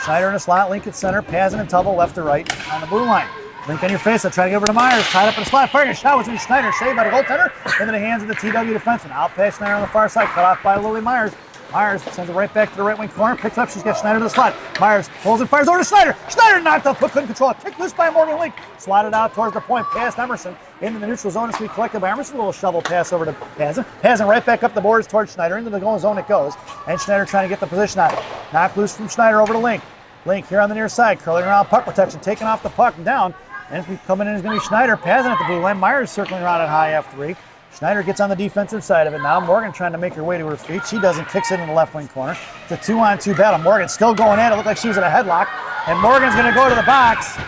Schneider in the slot, Link at center, Pazin and Tuttle left to right on the blue line. Link on your face, they'll try to get over to Myers, tied up in the slot, firing a shot was going to be Schneider, saved by the goaltender, into the hands of the TW defenseman. Out past Schneider on the far side, cut off by Lily Myers. Myers sends it right back to the right wing corner, picks it up, she's got Schneider to the slot. Myers pulls and fires over to Schneider. Schneider knocked off, couldn't control it. Kicked loose by Morgan Link. Slotted out towards the point, past Emerson. Into the neutral zone, it's to be collected by Emerson. A little shovel pass over to Pazin. Pazin right back up the boards towards Schneider. Into the goal zone it goes. And Schneider trying to get the position on it. Knocked loose from Schneider over to Link. Link here on the near side, curling around puck protection, taking off the puck and down. And coming in is going to be Schneider. Pazin at the blue line. Myers circling around at high F3. Schneider gets on the defensive side of it now. Morgan trying to make her way to her feet. She doesn't, kicks it in the left wing corner. It's a 2-on-2 battle. Morgan still going at it. Looked like she was in a headlock. And Morgan's going to go to the box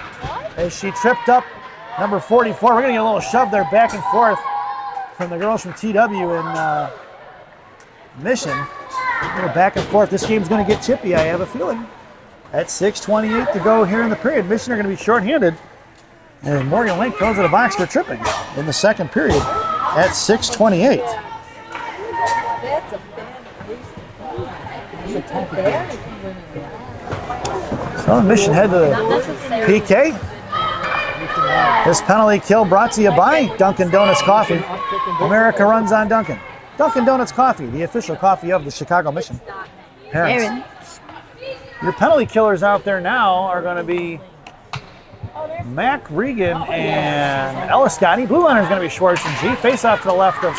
as she tripped up number 44. We're going to get a little shove there back and forth from the girls from TW in Mission. A little back and forth. This game's going to get chippy, I have a feeling. At 6:28 to go here in the period. Mission are going to be shorthanded. And Morgan Link goes to the box for tripping in the second period. At 6:28. So the Mission head to the PK. This penalty kill brought to you by Dunkin' Donuts Coffee. America runs on Dunkin'. Dunkin' Donuts Coffee, the official coffee of the Chicago Mission. Parents. Your penalty killers out there now are going to be Mac Regan and Ellis Scotty. Blue line is going to be Schwartz and G. Face off to the left of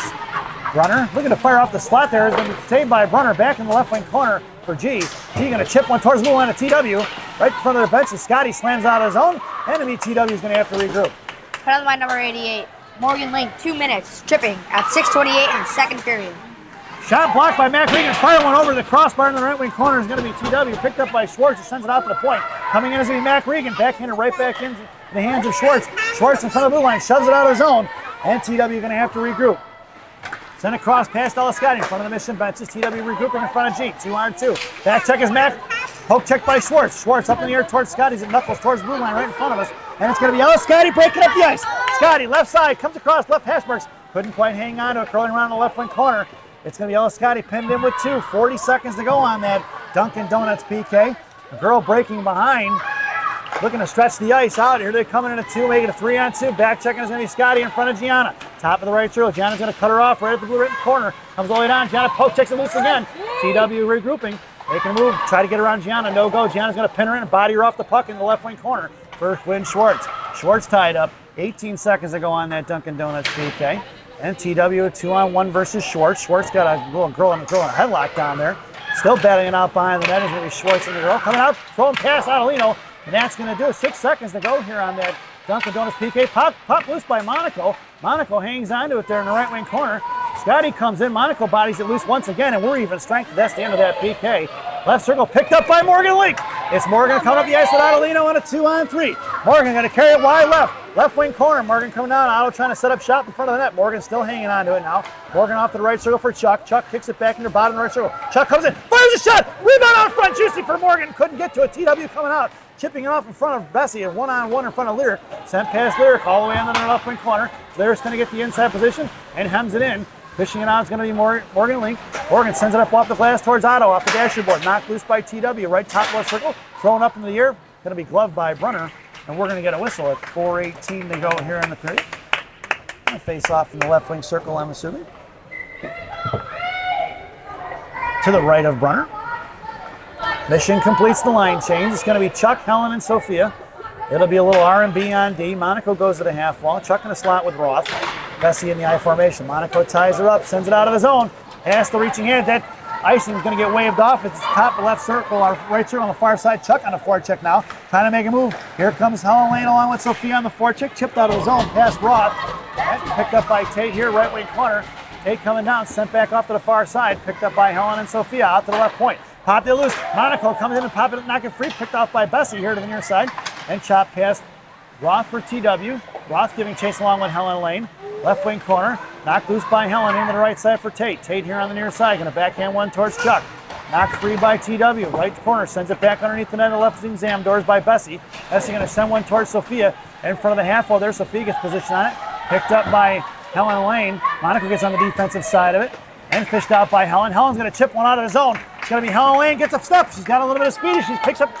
Brunner. Looking to fire off the slot there. Is going to be saved by Brunner back in the left wing corner for G. G going to chip one towards the blue line of TW. Right in front of their bench. And Scotty slams out of his own. Enemy TW is going to have to regroup. Penalty by number 88. Morgan Link, 2 minutes, tripping at 6:28 in the second period. Shot blocked by Mac Regan. Fire one over the crossbar in the right wing corner is going to be TW. Picked up by Schwartz, who sends it out to the point. Coming in is going to be Mac Regan. Backhander right back into the hands of Schwartz. Schwartz in front of the blue line, shoves it out of his own. And TW going to have to regroup. Send across past Ellis Scotty in front of the Mission benches. TW regrouping in front of G. 2-on-2. Back check is Mac. Poke check by Schwartz. Schwartz up in the air towards Scotty's and knuckles towards the blue line right in front of us. And it's going to be Ellis Scotty breaking up the ice. Scotty left side comes across left hash marks. Couldn't quite hang on to it, curling around the left wing corner. It's going to be Ellis Scotty pinned in with 2. 40 seconds to go on that Dunkin' Donuts PK. The girl breaking behind, looking to stretch the ice out. Here they're coming in at 2, making a 3-on-2. Back checking is going to be Scotty in front of Gianna. Top of the right circle. Gianna's going to cut her off right at the blue right corner. Comes all the way down. Gianna poke checks it loose again. TW regrouping. Making a move. Try to get around Gianna. No go. Gianna's going to pin her in and body her off the puck in the left wing corner for Quinn Schwartz. Schwartz tied up. 18 seconds to go on that Dunkin' Donuts PK. And TW a 2-on-1 versus Schwartz. Schwartz got a little girl in a headlock down there. Still battling it out behind the net is going to be Schwartz and the girl. Coming out, throwing past Adelino. And that's going to do it. 6 seconds to go here on that Dunkin' Donuts PK. Pop loose by Monaco. Monaco hangs onto it there in the right wing corner. Scotty comes in. Monaco bodies it loose once again, and we're even strength. That's the end of that PK. Left circle picked up by Morgan Link. It's Morgan coming up the ice with Adelino on a 2-on-3. Morgan going to carry it wide left. Left wing corner. Morgan coming down. Otto trying to set up shop in front of the net. Morgan still hanging on to it now. Morgan off to the right circle for Chuck. Chuck kicks it back into the bottom of the right circle. Chuck comes in. Fires a shot. Rebound out front. Juicy for Morgan. Couldn't get to it. TW coming out. Chipping it off in front of Bessie. A 1-on-1 in front of Lyric. Sent past Lyric all the way on the left wing corner. Lyric's going to get the inside position and hems it in. Fishing it out is going to be Morgan Link. Morgan sends it up off the glass towards Otto off the dashboard. Knocked loose by TW. Right top left circle. Thrown up into the air. Going to be gloved by Brunner. And we're going to get a whistle at 4:18 to go here in the period. Face off in the left wing circle, I'm assuming. To the right of Brunner. Mission completes the line change. It's going to be Chuck, Helen, and Sophia. It'll be a little R&B on D. Monaco goes to the half wall. Chuck in the slot with Roth. Bessie in the I formation. Monaco ties her up, sends it out of the zone. Past the reaching hand. That icing is going to get waved off. It's top left circle, or right circle on the far side. Chuck on the forecheck now, trying to make a move. Here comes Helen Lane along with Sophia on the forecheck. Chipped out of the zone, past Roth. Picked up by Tate here, right wing corner. Tate coming down, sent back off to the far side. Picked up by Helen and Sophia out to the left point. Popped it loose. Monaco comes in and pop it, knock it free. Picked off by Bessie here to the near side. And chopped past Roth for TW. Roth giving chase along with Helen Lane. Left wing corner. Knocked loose by Helen into the right side for Tate. Tate here on the near side. Going to backhand one towards Chuck. Knocked free by TW. Right corner. Sends it back underneath the net of left wing Zam doors by Bessie. Bessie going to send one towards Sophia. In front of the half wall there. Sophia gets position on it. Picked up by Helen Lane. Monaco gets on the defensive side of it. And fished out by Helen. Helen's going to chip one out of the zone. It's going to be Helen Lane. Gets a step. She's got a little bit of speed. She picks up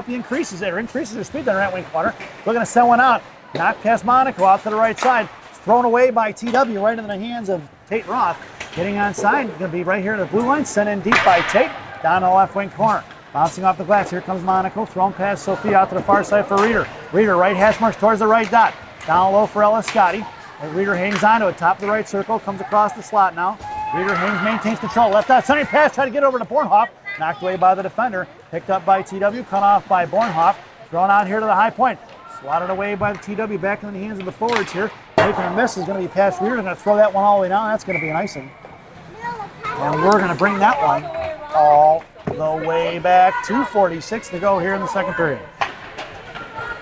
the increases her speed on the right wing corner. Looking to send one out. Knocked past Monaco out to the right side. It's thrown away by TW right into the hands of Tate Roth. Getting onside. Going to be right here in the blue line. Sent in deep by Tate. Down to the left wing corner. Bouncing off the glass. Here comes Monaco. Thrown past Sophia out to the far side for Reeder. Reeder right hash marks towards the right dot. Down low for Ella Scotty. And Reeder hangs onto it. Top of the right circle. Comes across the slot now. Reeder hangs, maintains control. Left dot. Centering pass. Try to get over to Bornhoff. Knocked away by the defender. Picked up by TW. Cut off by Bornhoff. Thrown out here to the high point. Swatted away by the TW. Back in the hands of the forwards here. Making a miss is going to be past Reeder. They're going to throw that one all the way down. That's going to be an icing. And we're going to bring that one all the way back. 2:46 to go here in the second period.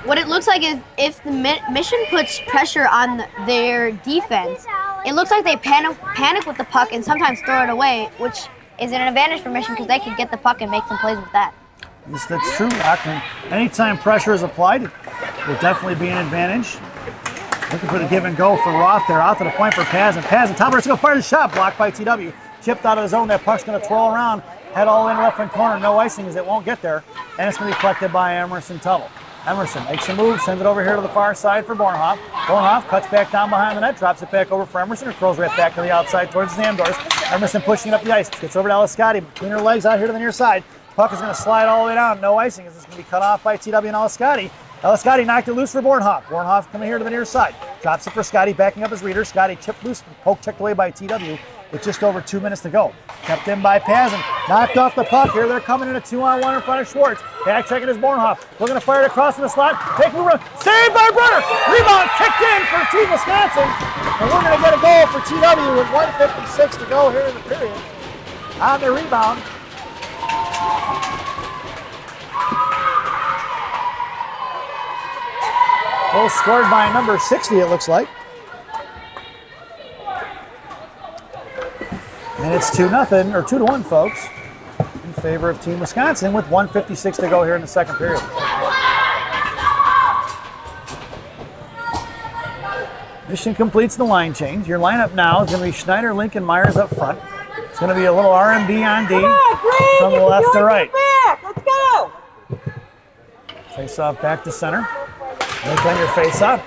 What it looks like is if the Mission puts pressure on their defense, it looks like they panic with the puck and sometimes throw it away, which is an advantage for Mission because they can get the puck and make some plays with that. Yes, that's true, Rock. And anytime pressure is applied, it will definitely be an advantage. Looking for the give and go for Roth there. Out to the point for Pazin. Pazin, top right, go fire the shot. Blocked by TW. Chipped out of the zone. That puck's going to twirl around. Head all in left wing corner. No icing as it won't get there. And it's going to be collected by Emerson Tuttle. Emerson makes a move, sends it over here to the far side for Bornhoff. Bornhoff cuts back down behind the net, drops it back over for Emerson, or curls right back to the outside towards the Zamdors. Emerson pushing it up the ice, gets over to Ella Scotty, between her legs out here to the near side. Puck is going to slide all the way down, no icing, as it's going to be cut off by TW and Ella Scotty. Ella Scotty knocked it loose for Bornhoff. Bornhoff coming here to the near side. Drops it for Scotty, backing up his Reeder. Scotty chipped loose, poke checked away by TW with just over 2 minutes to go. Kept in by Pazin. Knocked off the puck here. They're coming in a 2-on-1 in front of Schwartz. Back checking his Bornhoff. Looking to fire it across in the slot. Take a run. Saved by Brunner. Rebound kicked in for Team Wisconsin. And we're going to get a goal for TW with 1:56 to go here in the period. On the rebound. Goal scored by number 60, it looks like. And it's 2-0, or 2-1, folks, in favor of Team Wisconsin with 1:56 to go here in the second period. Mission completes the line change. Your lineup now is going to be Schneider, Lincoln, Myers up front. It's going to be a little R&B on D from the left to right. Let's go. Face off back to center. Lincoln your face off.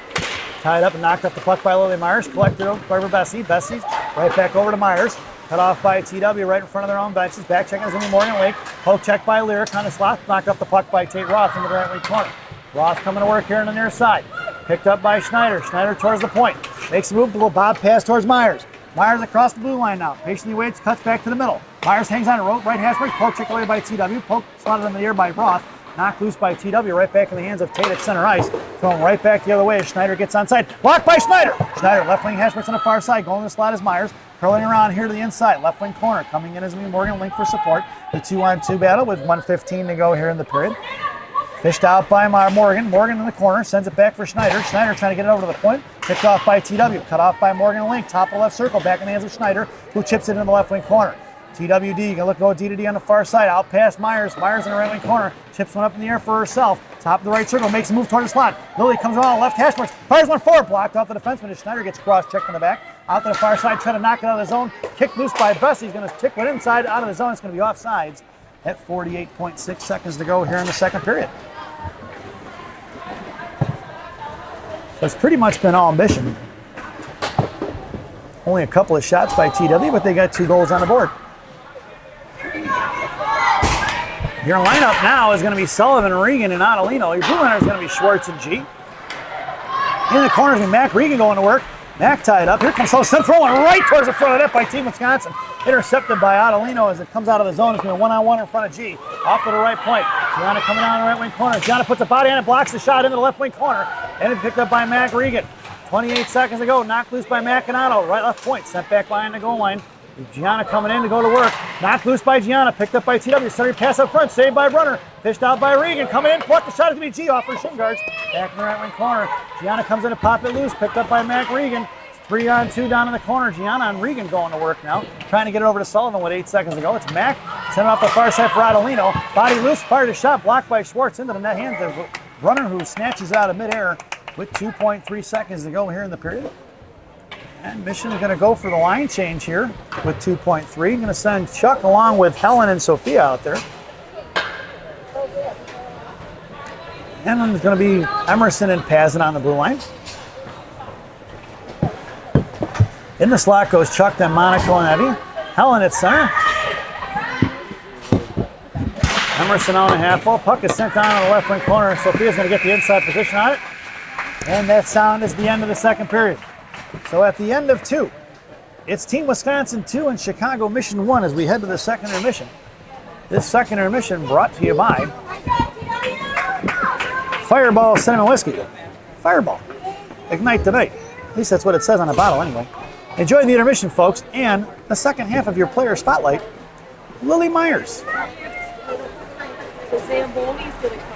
Tied up and knocked up the puck by Lily Myers. Collected over Bessie. Bessie's right back over to Myers. Cut off by TW right in front of their own benches. Back checking is going to be Morgan Lake. Poke check by Lyric on the slot. Knocked off the puck by Tate Roth into the right wing corner. Roth coming to work here on the near side. Picked up by Schneider. Schneider towards the point. Makes a move. Little bob pass towards Myers. Myers across the blue line now. Patiently waits. Cuts back to the middle. Myers hangs on a rope. Right hash mark. Poke check away by TW. Poke slotted in the air by Roth. Knocked loose by TW, right back in the hands of Tate at center ice. Thrown right back the other way as Schneider gets onside. Blocked by Schneider. Schneider, left wing hash marks on the far side. Going to the slot is Myers. Curling around here to the inside. Left wing corner. Coming in as Morgan Link for support. The 2-on-2 battle with 1:15 to go here in the period. Fished out by Morgan. Morgan in the corner. Sends it back for Schneider. Schneider trying to get it over to the point. Picked off by TW. Cut off by Morgan Link. Top of left circle. Back in the hands of Schneider, who chips it into the left wing corner. TWD, gonna go D to D on the far side, out past Myers. Myers in the right wing corner, chips one up in the air for herself. Top of the right circle, makes a move toward the slot. Lily comes around, left hash marks, fires one forward, blocked off the defenseman as Schneider gets cross-checked in the back. Out to the far side, trying to knock it out of the zone. Kicked loose by Bessie, he's gonna tick one inside, out of the zone, it's gonna be offsides at 48.6 seconds to go here in the second period. So it's pretty much been all Mission. Only a couple of shots by TW, but they got 2 goals on the board. Your lineup now is going to be Sullivan, Regan, and Adelino. Your blue liner is going to be Schwartz and G. In the corners, with Mac Regan going to work. Mac tied up. Here comes Sullivan, throwing right towards the front of the net by Team Wisconsin. Intercepted by Adelino as it comes out of the zone. It's going to one-on-one in front of G. Off to the right point. Gianna coming down the right wing corner. Gianna puts a body on it, blocks the shot into the left wing corner. And it picked up by Mac Regan. 28 seconds to go. Knocked loose by Macanato. Right left point. Sent back behind the goal line. Gianna coming in to go to work. Knocked loose by Gianna. Picked up by TW. Centering pass up front. Saved by Brunner. Fished out by Regan. Coming in. What the shot is going to be G off her shin guards. Back in the right wing corner. Gianna comes in to pop it loose. Picked up by Mac Regan. 3-on-2 down in the corner. Gianna and Regan going to work now. Trying to get it over to Sullivan with 8 seconds to go. It's Mac. Sent it off the far side for Adelino. Body loose. Fired a shot. Blocked by Schwartz into the net hands of Brunner, who snatches it out of midair with 2.3 seconds to go here in the period. And Mission is going to go for the line change here with 2.3. Going to send Chuck along with Helen and Sophia out there. And then it's going to be Emerson and Pazin on the blue line. In the slot goes Chuck, then Monaco and Evie. Helen at center. Emerson on a half full. Puck is sent down in the left wing corner. Sophia's going to get the inside position on it. And that sound is the end of the second period. So at the end of 2, it's Team Wisconsin 2 and Chicago Mission 1 as we head to the second intermission. This second intermission brought to you by Fireball Cinnamon Whiskey. Fireball. Ignite tonight. At least that's what it says on the bottle anyway. Enjoy the intermission, folks, and the second half of your player spotlight, Lily Myers. The Zamboni's gonna come.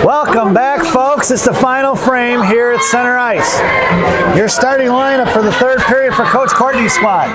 Welcome back, folks. It's the final frame here at center ice. Your starting lineup for the third period for Coach Courtney's squad.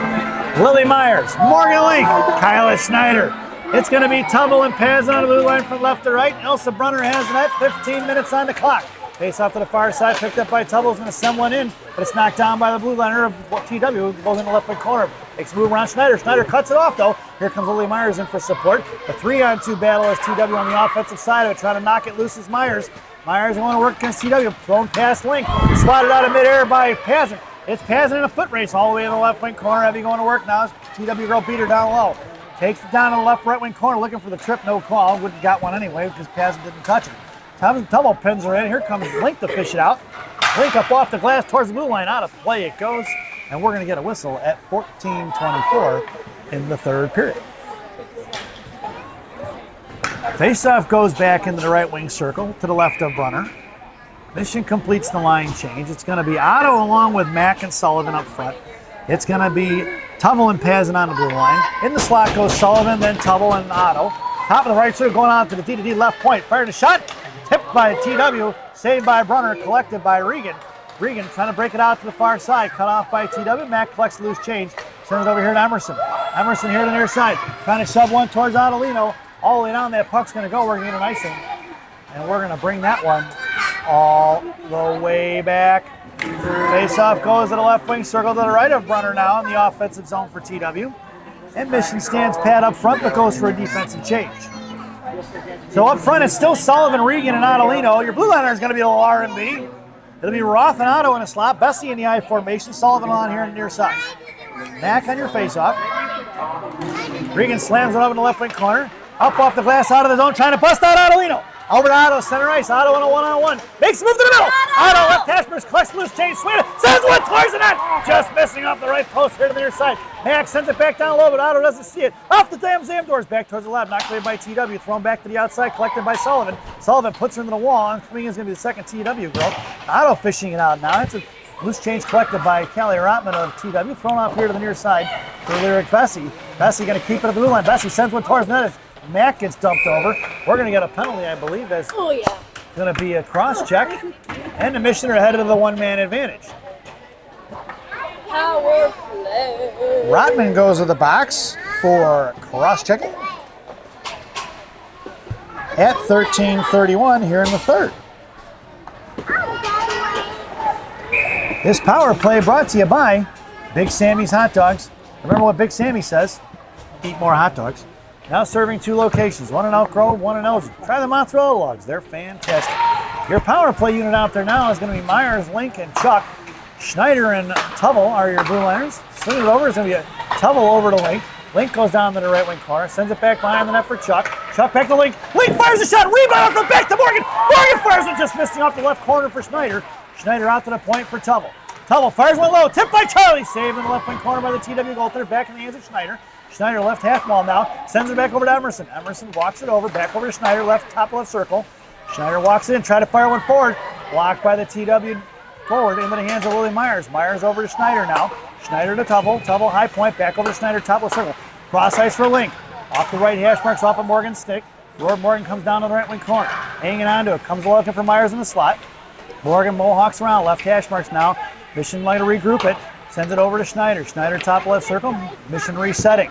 Lily Myers, Morgan Link, Kyla Schneider. It's going to be Tubble and Pazin on the blue line from left to right. Elsa Brunner has the net, 15 minutes on the clock. Face off to the far side, picked up by Tubble, is going to send one in, but it's knocked down by the blue liner of TW, goes in the left wing corner. Makes a move around Schneider. Schneider cuts it off, though. Here comes Lily Myers in for support. The 3-on-2 battle as TW on the offensive side of it, trying to knock it loose as Myers. Myers want to work against TW, thrown past Link. Swatted out of midair by Pazin. It's Pazin in a foot race all the way in the left wing corner. Heavy going to work now. TW girl beat her down low. Takes it down to the left right wing corner, looking for the trip, no call. Wouldn't have got one anyway because Pazin didn't touch it. Tubble pins her in. Here comes Link to fish it out. Link up off the glass towards the blue line. Out of play it goes. And we're going to get a whistle at 14:24 in the third period. Faceoff goes back into the right wing circle to the left of Brunner. Mission completes the line change. It's going to be Otto along with Mack and Sullivan up front. It's going to be Tubble and Pazin on the blue line. In the slot goes Sullivan, then Tubble and Otto. Top of the right circle going on to the D-to-D left point. Fired a shot. Tipped by TW, saved by Brunner, collected by Regan. Regan trying to break it out to the far side, cut off by TW. Mack collects the loose change, sends it over here to Emerson. Emerson here to the near side, trying to shove one towards Adelino. All the way down, that puck's going to go. We're going to get an icing, and we're going to bring that one all the way back. Face-off goes to the left wing circle to the right of Brunner now in the offensive zone for TW. And Mission stands pat up front, but goes for a defensive change. So up front, it's still Sullivan, Regan, and Adelino. Your blue liner is going to be a little R&B. It'll be Roth and Otto in a slot. Bessie in the I formation. Sullivan on here on the near side. Mack on your face-off. Regan slams it up in the left wing corner. Up off the glass out of the zone, trying to bust out Adelino. Over to Otto, center ice. Otto in a one-on-one. Makes a move to the middle. Otto left hash marks, collects loose change. Sweden sends one towards the net. Just missing off the right post here to the near side. Mack sends it back down low, but Otto doesn't see it. Off the damn Zamdors, back towards the lab. Knocked away by TW. Thrown back to the outside, collected by Sullivan. Sullivan puts her into the wall. And coming in is going to be the second TW girl. Otto fishing it out now. It's a loose change collected by Callie Rotman of TW. Thrown off here to the near side for Lyric Bessie. Bessie going to keep it at the blue line. Bessie sends one towards the net. Mack gets dumped over. We're going to get a penalty, I believe. That's going to be a cross check. And the Mission are ahead of the one-man advantage. Power play. Rotman goes to the box for cross checking at 13:31 here in the third. This power play brought to you by Big Sammy's Hot Dogs. Remember what Big Sammy says, eat more hot dogs. Now serving 2 locations, one in Elk Grove, one in Elgin. Try the mozzarella logs, they're fantastic. Your power play unit out there now is going to be Myers, Link, and Chuck. Schneider and Tubble are your blue liners. Swing it over, it's going to be a Tubble over to Link. Link goes down to the right wing corner, sends it back behind the net for Chuck. Chuck back to Link. Link fires a shot, rebound from back to Morgan. Morgan fires it, just missing off the left corner for Schneider. Schneider out to the point for Tubble. Tubble fires one low, tipped by Charlie, saved in the left wing corner by the TW goaltender, back in the hands of Schneider. Schneider left half wall now, sends it back over to Emerson. Emerson walks it over, back over to Schneider, left top left circle. Schneider walks in, try to fire one forward, blocked by the TW forward into the hands of Lily Myers. Myers over to Schneider now. Schneider to Tubble, Tubble high point, back over to Schneider, top left circle. Cross ice for Link. Off the right hash marks off of Morgan's stick. Morgan comes down to the right wing corner, hanging on to it, comes looking for Myers in the slot. Morgan mohawks around, left hash marks now. Mission like to regroup it. Sends it over to Schneider. Schneider top left circle. Mission resetting.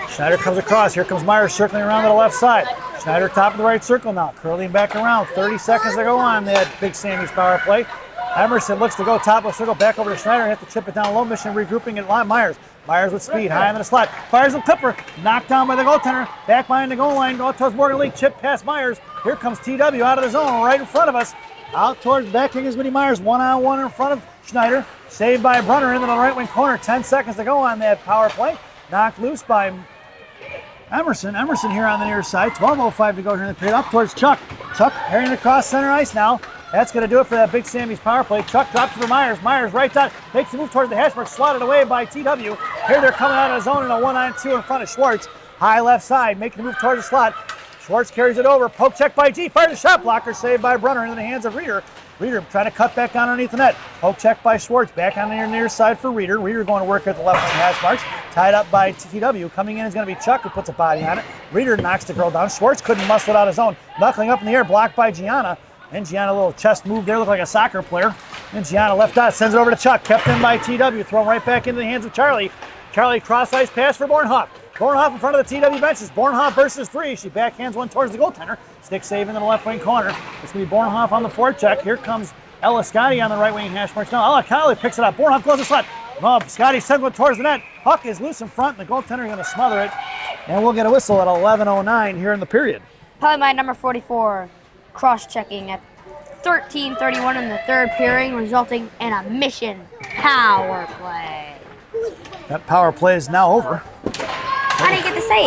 Schneider comes across. Here comes Myers circling around to the left side. Schneider top of the right circle now. Curling back around. 30 seconds to go on that Big Sammy's power play. Emerson looks to go top left circle. Back over to Schneider. Have to chip it down low. Mission regrouping at Myers. Myers with speed. High into the slot. Fires a clipper. Knocked down by the goaltender. Back behind the goal line. Go towards Morgan Link. Chip past Myers. Here comes TW out of the zone right in front of us. Out towards back is Woody Myers. One-on-one in front of Schneider. Saved by Brunner into the right wing corner. 10 seconds to go on that power play. Knocked loose by Emerson. Emerson here on the near side. 12:05 to go here in the period. Up towards Chuck. Chuck herring across center ice now. That's going to do it for that Big Sammy's power play. Chuck drops for Myers. Myers right side. Makes the move towards the hash mark. Slotted away by TW. Here they're coming out of the zone in a 1-on-2 in front of Schwartz. High left side. Making the move towards the slot. Schwartz carries it over. Poke check by G. Fires a shot blocker. Saved by Brunner into the hands of Reeder. Reeder trying to cut back down underneath the net. Poke check by Schwartz. Back on the near side for Reeder. Reeder going to work at the left wing hash marks. Tied up by TW. Coming in is going to be Chuck, who puts a body on it. Reeder knocks the girl down. Schwartz couldn't muscle it out his own. Knuckling up in the air. Blocked by Gianna. And Gianna, a little chest move there, looked like a soccer player. And Gianna left dot, sends it over to Chuck, kept in by TW, thrown right back into the hands of Charlie. Charlie cross-ice pass for Bornhoff. Bornhoff in front of the TW benches. Bornhoff versus 3. She backhands one towards the goaltender. Stick save into the left wing corner. It's going to be Bornhoff on the forecheck. Here comes Ella Scotty on the right wing hash marks. Now Ella Connolly picks it up. Bornhoff goes the slot. Scotty sends one towards the net. Puck is loose in front, and the goaltender is going to smother it. And we'll get a whistle at 11:09 here in the period. Probably my number 44 cross-checking at 13:31 in the third period, resulting in a mission power play. That power play is now over. I didn't get to say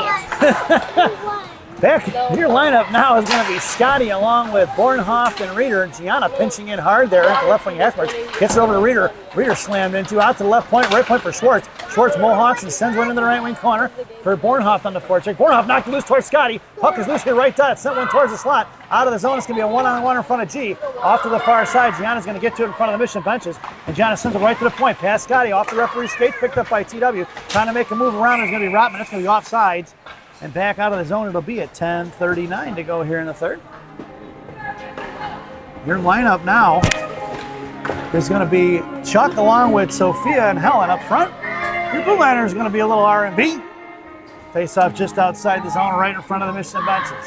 it. Back, your lineup now is going to be Scotty along with Bornhoff and Reeder. Gianna pinching in hard there at the left wing hash marks. Gets it over to Reeder. Reeder slammed into, out to the left point, right point for Schwartz. Schwartz mohawks and sends one into the right wing corner for Bornhoff on the forecheck. Bornhoff knocked it loose towards Scotty. Puck is loose here, right dot. Sent one towards the slot. Out of the zone, it's going to be a one-on-one in front of G. Off to the far side, Gianna's going to get to it in front of the Mission benches. And Gianna sends it right to the point. Past Scotty, off the referee's skate, picked up by TW. Trying to make a move around, it's going to be Rotman. It's going to be offsides. And back out of the zone, it'll be at 10:39 to go here in the third. Your lineup now is going to be Chuck along with Sophia and Helen up front. Your blue liner is going to be a little R&B. Face off just outside the zone, right in front of the Mission benches.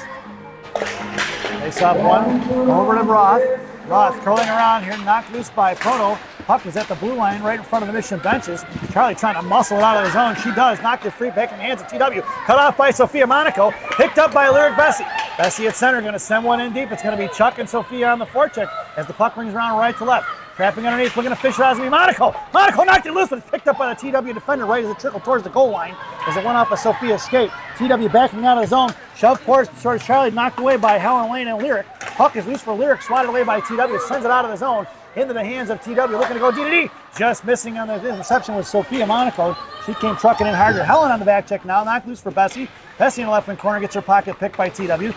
Face off one over to Roth. Roth curling around here, knocked loose by Proto. Puck is at the blue line right in front of the Mission benches. Charlie trying to muscle it out of the zone. She does. Knocked it free back in the hands of TW. Cut off by Sophia Monaco. Picked up by Lyric Bessie. Bessie at center. Going to send one in deep. It's going to be Chuck and Sophia on the forecheck as the puck rings around right to left. Trapping underneath. Looking to fish it out. It's going to be Monaco. Monaco knocked it loose, but it's picked up by the TW defender right as it trickled towards the goal line as it went off of Sophia's skate. TW backing out of the zone. Shove towards Charlie. Knocked away by Helen Lane and Lyric. Puck is loose for Lyric. Swatted away by TW. Sends it out of the zone. Into the hands of TW, looking to go D-to-D. Just missing on the interception was Sophia Monaco. She came trucking in harder. Helen on the back check now, knocked loose for Bessie. Bessie in the left wing corner gets her pocket picked by TW.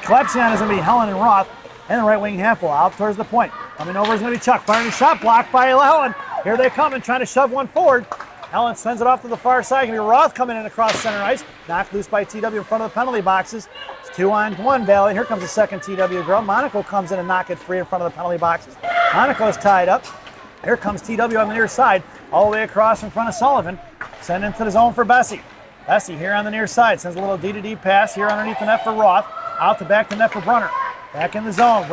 Collapsing on is going to be Helen and Roth. And the right wing half wall out towards the point. Coming over is going to be Chuck. Firing a shot blocked by Helen. Here they come and trying to shove one forward. Helen sends it off to the far side. Going to be Roth coming in across center ice. Knocked loose by TW in front of the penalty boxes. It's 2-on-1 Valley. Here comes the second TW girl. Monaco comes in and knock it free in front of the penalty boxes. Monaco is tied up. Here comes TW on the near side. All the way across in front of Sullivan. Send into the zone for Bessie. Bessie here on the near side. Sends a little D-to-D pass here underneath the net for Roth. Out to back to net for Brunner. Back in the zone.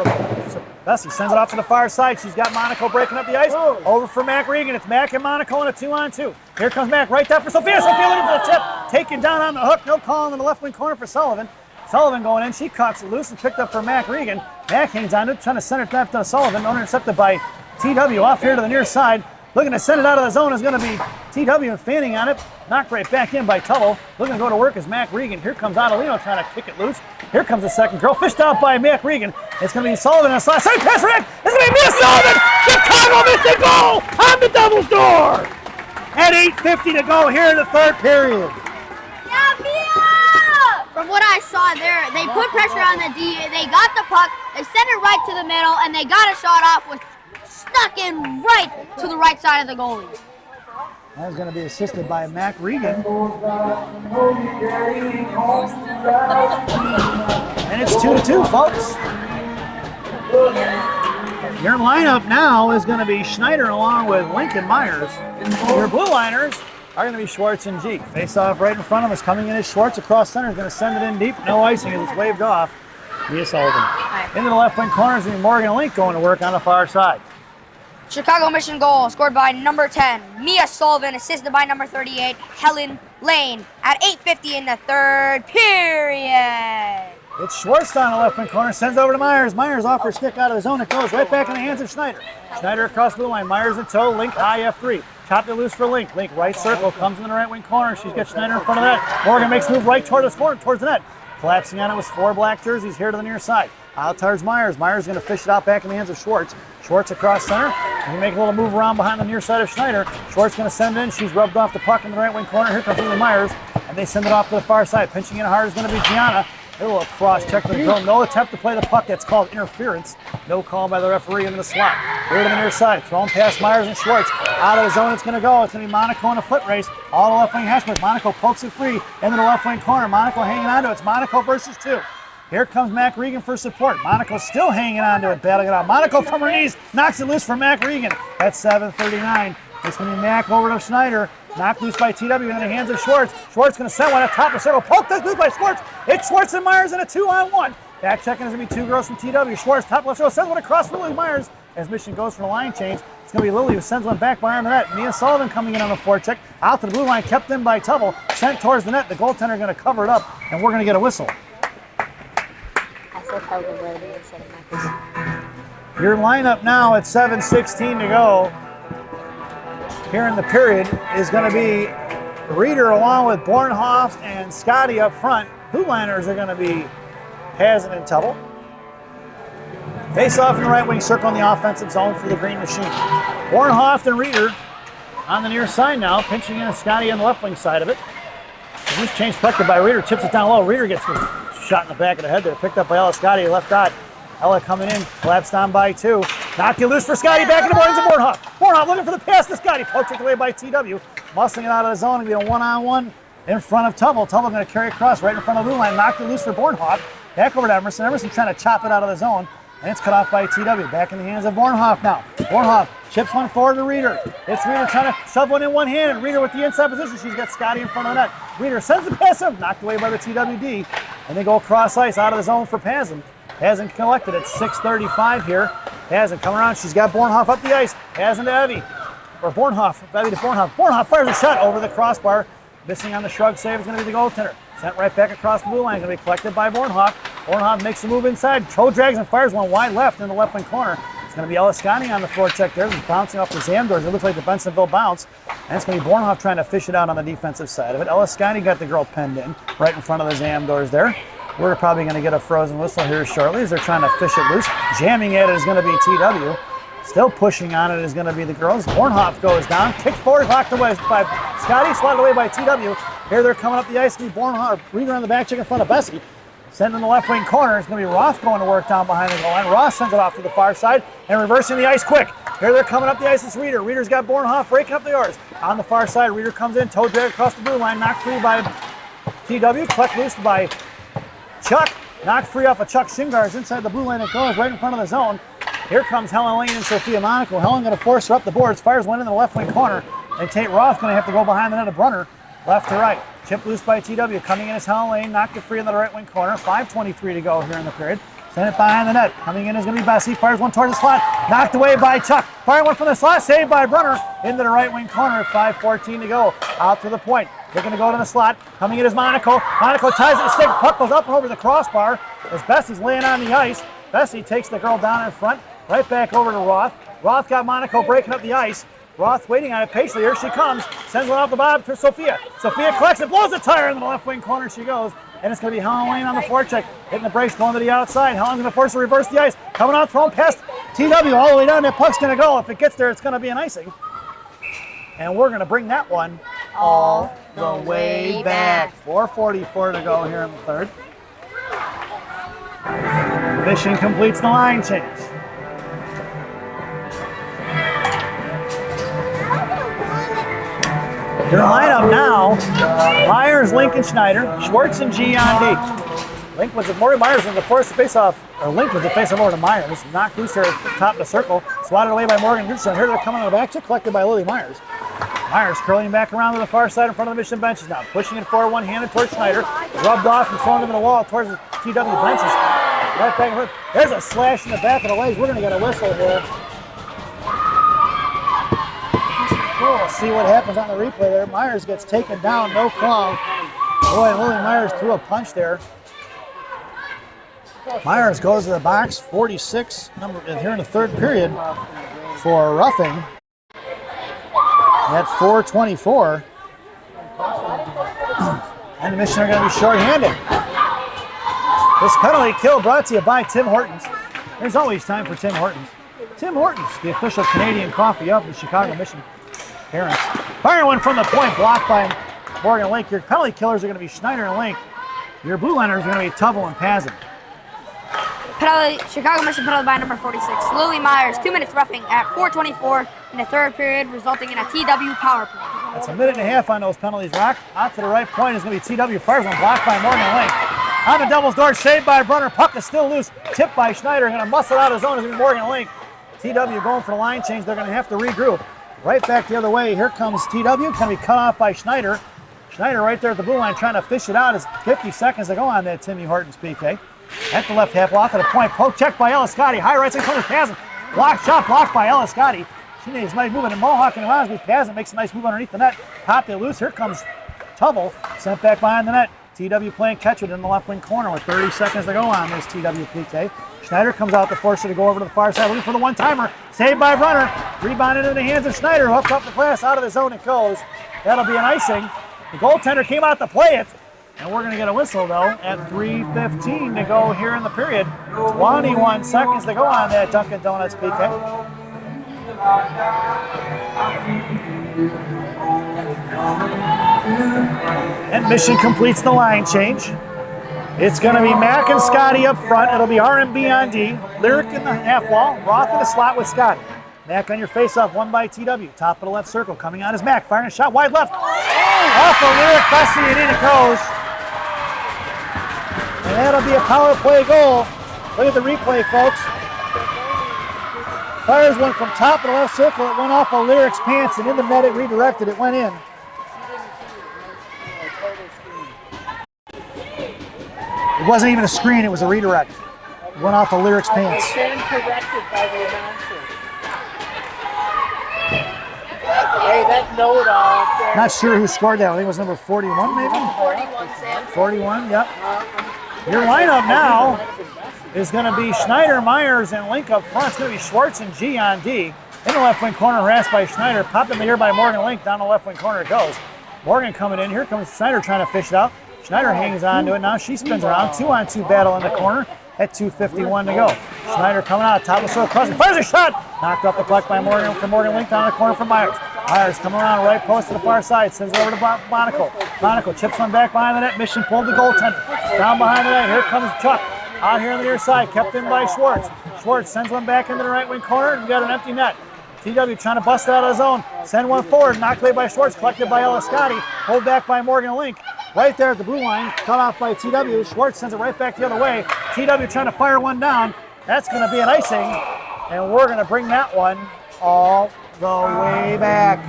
Bessie sends it off to the far side. She's got Monaco breaking up the ice. Over for Mac Regan. It's Mac and Monaco in a 2-on-2. Here comes Mac right down for Sophia. Sophia looking for the tip. Taken down on the hook. No call in the left wing corner for Sullivan. Sullivan going in. She cocks it loose and picked up for Mac Regan. Mac hangs on it, trying to send it back to Sullivan. Intercepted by TW off here to the near side. Looking to send it out of the zone is going to be TW and Fanning on it. Knocked right back in by Tuttle. Looking to go to work is Mac Regan. Here comes Adelino trying to kick it loose. Here comes the second girl. Fished out by Mac Regan. It's going to be Sullivan on the slide. Side pass for Nick. It's going to be Mia Sullivan. Chicago missed a goal on the double score. At 8:50 to go here in the third period. From what I saw there, they put pressure on the D. They got the puck. They sent it right to the middle, and they got a shot off with stuck in right to the right side of the goalie. That's going to be assisted by Mac Regan. And it's 2-2, folks. Your lineup now is going to be Schneider along with Lincoln Myers. Your blue liners are going to be Schwartz and G. Face off right in front of us. Coming in is Schwartz across center. Is going to send it in deep. No icing as it's waved off. Mia Sullivan. Into the left wing corner is going to be Morgan Link going to work on the far side. Chicago Mission goal scored by number 10, Mia Sullivan, assisted by number 38, Helen Lane, at 8:50 in the third period. It's Schwartz down the left wing corner, sends over to Myers. Myers off her stick out of the zone. It goes right back in the hands of Schneider. Schneider across the blue line. Myers in tow. Link high F3. Chopped it loose for Link. Link right circle, comes in the right wing corner. She's got Schneider in front of that. Morgan makes a move right toward the corner, towards the net. Collapsing on it was 4 black jerseys here to the near side. Out towards Myers. Myers going to fish it out back in the hands of Schwartz. Schwartz across center. He make a little move around behind the near side of Schneider. Schwartz going to send it in. She's rubbed off the puck in the right wing corner. Here comes Lee Myers. And they send it off to the far side. Pinching in hard is going to be Gianna. A little cross check to the goal. No attempt to play the puck. That's called interference. No call by the referee into the slot. Here to the near side. Thrown past Myers and Schwartz. Out of the zone it's going to go. It's going to be Monaco in a foot race. All the left wing hash mark. Monaco pokes it free into the left wing corner. Monaco hanging on to it. It's Monaco versus 2. Here comes Mac Regan for support. Monaco still hanging on to it, battling it out. Monaco from her knees knocks it loose for Mac Regan at 7:39. It's going to be Mac over to Schneider. Knocked loose by TW in the hands of Schwartz. Schwartz going to send one at top of the circle. Poke that's loose by Schwartz. It's Schwartz and Myers in a 2-on-1. Back checking is going to be 2 girls from TW. Schwartz, top left circle, sends one across for Lily Myers as Michigan goes for the line change. It's going to be Lily who sends one back behind the net. Mia Sullivan coming in on the forecheck. Out to the blue line, kept in by Tubble. Sent towards the net. The goaltender going to cover it up, and we're going to get a whistle. I said Hogan Brady instead of Michael. Your lineup now at 7:16 to go here in the period is going to be Reeder along with Bornhoff and Scotty up front. Blue liners are going to be Hazen and Tubble. Face off in the right wing circle in the offensive zone for the Green Machine. Bornhoff and Reeder on the near side now, pinching in Scotty on the left wing side of it. Loose change collected by Reeder, tips it down low. Reeder gets the shot in the back of the head there, picked up by Ella Scotty, left dot. Ella coming in, collapsed on by 2. Knocked it loose for Scotty, back into Bornhoff. Bornhoff looking for the pass to Scotty, poked it away by TW. Muscling it out of the zone, and be a 1-on-1 in front of Tubble. Tubble going to carry across right in front of the blue line, knocked it loose for Bornhoff. Back over to Emerson. Emerson trying to chop it out of the zone, and it's cut off by TW. Back in the hands of Bornhoff now. Bornhoff chips one forward to Reeder. It's Reeder trying to shove one in one hand, and Reeder with the inside position. She's got Scotty in front of the net. Reeder sends the pass in, knocked away by the TWD, and they go across ice out of the zone for Pazin. Pazin collected at 6:35 here. Pazin coming around. She's got Bornhoff up the ice. Pazin to Evie. Or Bornhoff. Evie to Bornhoff. Bornhoff fires a shot over the crossbar. Missing on the shrug save is going to be the goaltender. Sent right back across the blue line. Going to be collected by Bornhoff. Bornhoff makes a move inside. Toe drags and fires one wide left in the left wing corner. It's going to be Ella Scotty on the forecheck there. He's bouncing off the Zamdors. It looks like the Bensonville bounce. And it's going to be Bornhoff trying to fish it out on the defensive side of it. Ella Scotty got the girl penned in right in front of the Zamdors there. We're probably going to get a frozen whistle here shortly as they're trying to fish it loose. Jamming at it is going to be TW. Still pushing on it is going to be the girls. Bornhoff goes down. Kicked forward, locked away by Scotty. Swatted away by TW. Here they're coming up the ice. Bornhoff, Reeder on the back check in front of Bessie. Sending the left wing corner. It's going to be Roth going to work down behind the goal line. Roth sends it off to the far side and reversing the ice quick. Here they're coming up the ice. It's Reeder. Reeder's got Bornhoff breaking up the yards. On the far side, Reeder comes in. Toe drag across the blue line. Knocked free by TW. Collect loose by Chuck. Knocked free off of Chuck Shingars inside the blue line. It goes right in front of the zone. Here comes Helen Lane and Sophia Monaco. Helen going to force her up the boards. Fires one in the left wing corner. And Tate Roth going to have to go behind the net of Brunner. Left to right. Chip loose by TW. Coming in is Helen Lane. Knocked it free in the right wing corner. 5:23 to go here in the period. Send it behind the net. Coming in is going to be Bessie. Fires one towards the slot. Knocked away by Chuck. Firing one from the slot. Saved by Brunner. Into the right wing corner. 5:14 to go. Out to the point. They're going to go to the slot. Coming in is Monaco. Monaco ties it to stick. Puck goes up and over the crossbar as Bessie's laying on the ice. Bessie takes the girl down in front. Right back over to Roth. Roth got Monaco breaking up the ice. Roth waiting on it patiently. Here she comes. Sends one off the bob to Sophia. Sophia collects it. Blows the tire in the left wing corner. She goes. And it's going to be Helen Lane on the forecheck. Hitting the brakes, going to the outside. Helen's going to force her to reverse the ice. Coming out, thrown past TW all the way down. That puck's going to go. If it gets there, it's going to be an icing. And we're going to bring that one all the way back. 4:44 to go here in the third. Mission completes the line change. Your lineup now, Myers, Link, and Schneider, Schwartz, and G on D. Link was at Maury Myers in the first face-off, or Link was the face-off over to Myers. Knocked loose there at the top of the circle, swatted away by Morgan Goodson. Here they're coming on the back check, collected by Lily Myers. Myers curling back around to the far side in front of the Mission benches now, pushing it forward one-handed towards Schneider, rubbed off and throwing him in the wall towards the TW benches. Right back and forth. There's a slash in the back of the legs. We're going to get a whistle here. We'll see what happens on the replay there. Myers gets taken down, no call. Boy, Lily Myers threw a punch there. Myers goes to the box, 46, here in the third period for roughing at 4:24. And the Mission are going to be short-handed. This penalty kill brought to you by Tim Hortons. There's always time for Tim Hortons. Tim Hortons, the official Canadian coffee of the Chicago Mission parents. Firing one from the point, blocked by Morgan Link. Your penalty killers are going to be Schneider and Link. Your blue liners are going to be Tubble and Pazin. Penalty, Chicago Mission penalty by number 46. Lily Myers, 2 minutes roughing at 4:24 in the third period, resulting in a TW power play. That's a minute and a half on those penalties, Rock. Out to the right point is going to be TW. Fires one blocked by Morgan Link. On the devil's door, saved by Brunner. Puck is still loose. Tipped by Schneider. Going to muscle out his zone. Is going to be Morgan Link. TW going for the line change. They're going to have to regroup. Right back the other way. Here comes TW. Going to be cut off by Schneider. Schneider right there at the blue line trying to fish it out. It's 50 seconds to go on that Timmy Hortons PK. At the left half, off to the point. Poke check by Ellis Scotty. High right side corner. Pazin. Block shot blocked by Ellis Scotty. She needs nice movement. And Mohawk and Rosby. Pazin makes a nice move underneath the net. Popped it loose. Here comes Tubble. Sent back behind the net. TW playing catch it in the left wing corner with 30 seconds to go on this TW PK. Schneider comes out to force her to go over to the far side, looking for the one-timer. Saved by Brunner. Rebounded into the hands of Schneider. Hooked up the glass. Out of the zone it goes. That'll be an icing. The goaltender came out to play it. And we're going to get a whistle, though, at 3:15 to go here in the period. 21 seconds to go on that Dunkin' Donuts PK. And Mission completes the line change. It's going to be Mack and Scotty up front. It'll be R&B on D. Lyric in the half wall. Roth in the slot with Scotty. Mack on your face-off, one by TW. Top of the left circle. Coming out is Mack. Firing a shot wide left. Off of Lyric, Bessie, and in it goes. And that'll be a power play goal. Look at the replay, folks. Fires one from top of the left circle. It went off of Lyric's pants, and in the net it redirected. It went in. It wasn't even a screen, it was a redirect. It went off of Lyric's pants. Stand corrected by the announcer. Hey, that note off there. Not sure who scored that. I think it was number 41, maybe? 41, Sam. 41, yep. Your lineup now is going to be Schneider, Myers, and Link up front. It's going to be Schwartz and G on D. In the left wing corner, harassed by Schneider. Popped in the air by Morgan Link. Down the left wing corner it goes. Morgan coming in. Here comes Schneider trying to fish it out. Schneider hangs on to it. Now she spins around. 2-on-2 battle in the corner at 2:51 to go. Schneider coming out, top of the circle, crossing, fires a shot! Knocked off the puck by Morgan Link down the corner from Myers. Myers coming around right post to the far side, sends it over to Monaco. Monaco chips one back behind the net. Mission pulled the goaltender. Down behind the net, here comes Chuck. Out here on the near side, kept in by Schwartz. Schwartz sends one back into the right wing corner, and we got an empty net. TW trying to bust it out of his zone. Send one forward, knocked away by Schwartz, collected by Ellis Scotty. Hold back by Morgan Link. Right there at the blue line, cut off by TW. Schwartz sends it right back the other way. TW trying to fire one down. That's going to be an icing, and we're going to bring that one all the way back.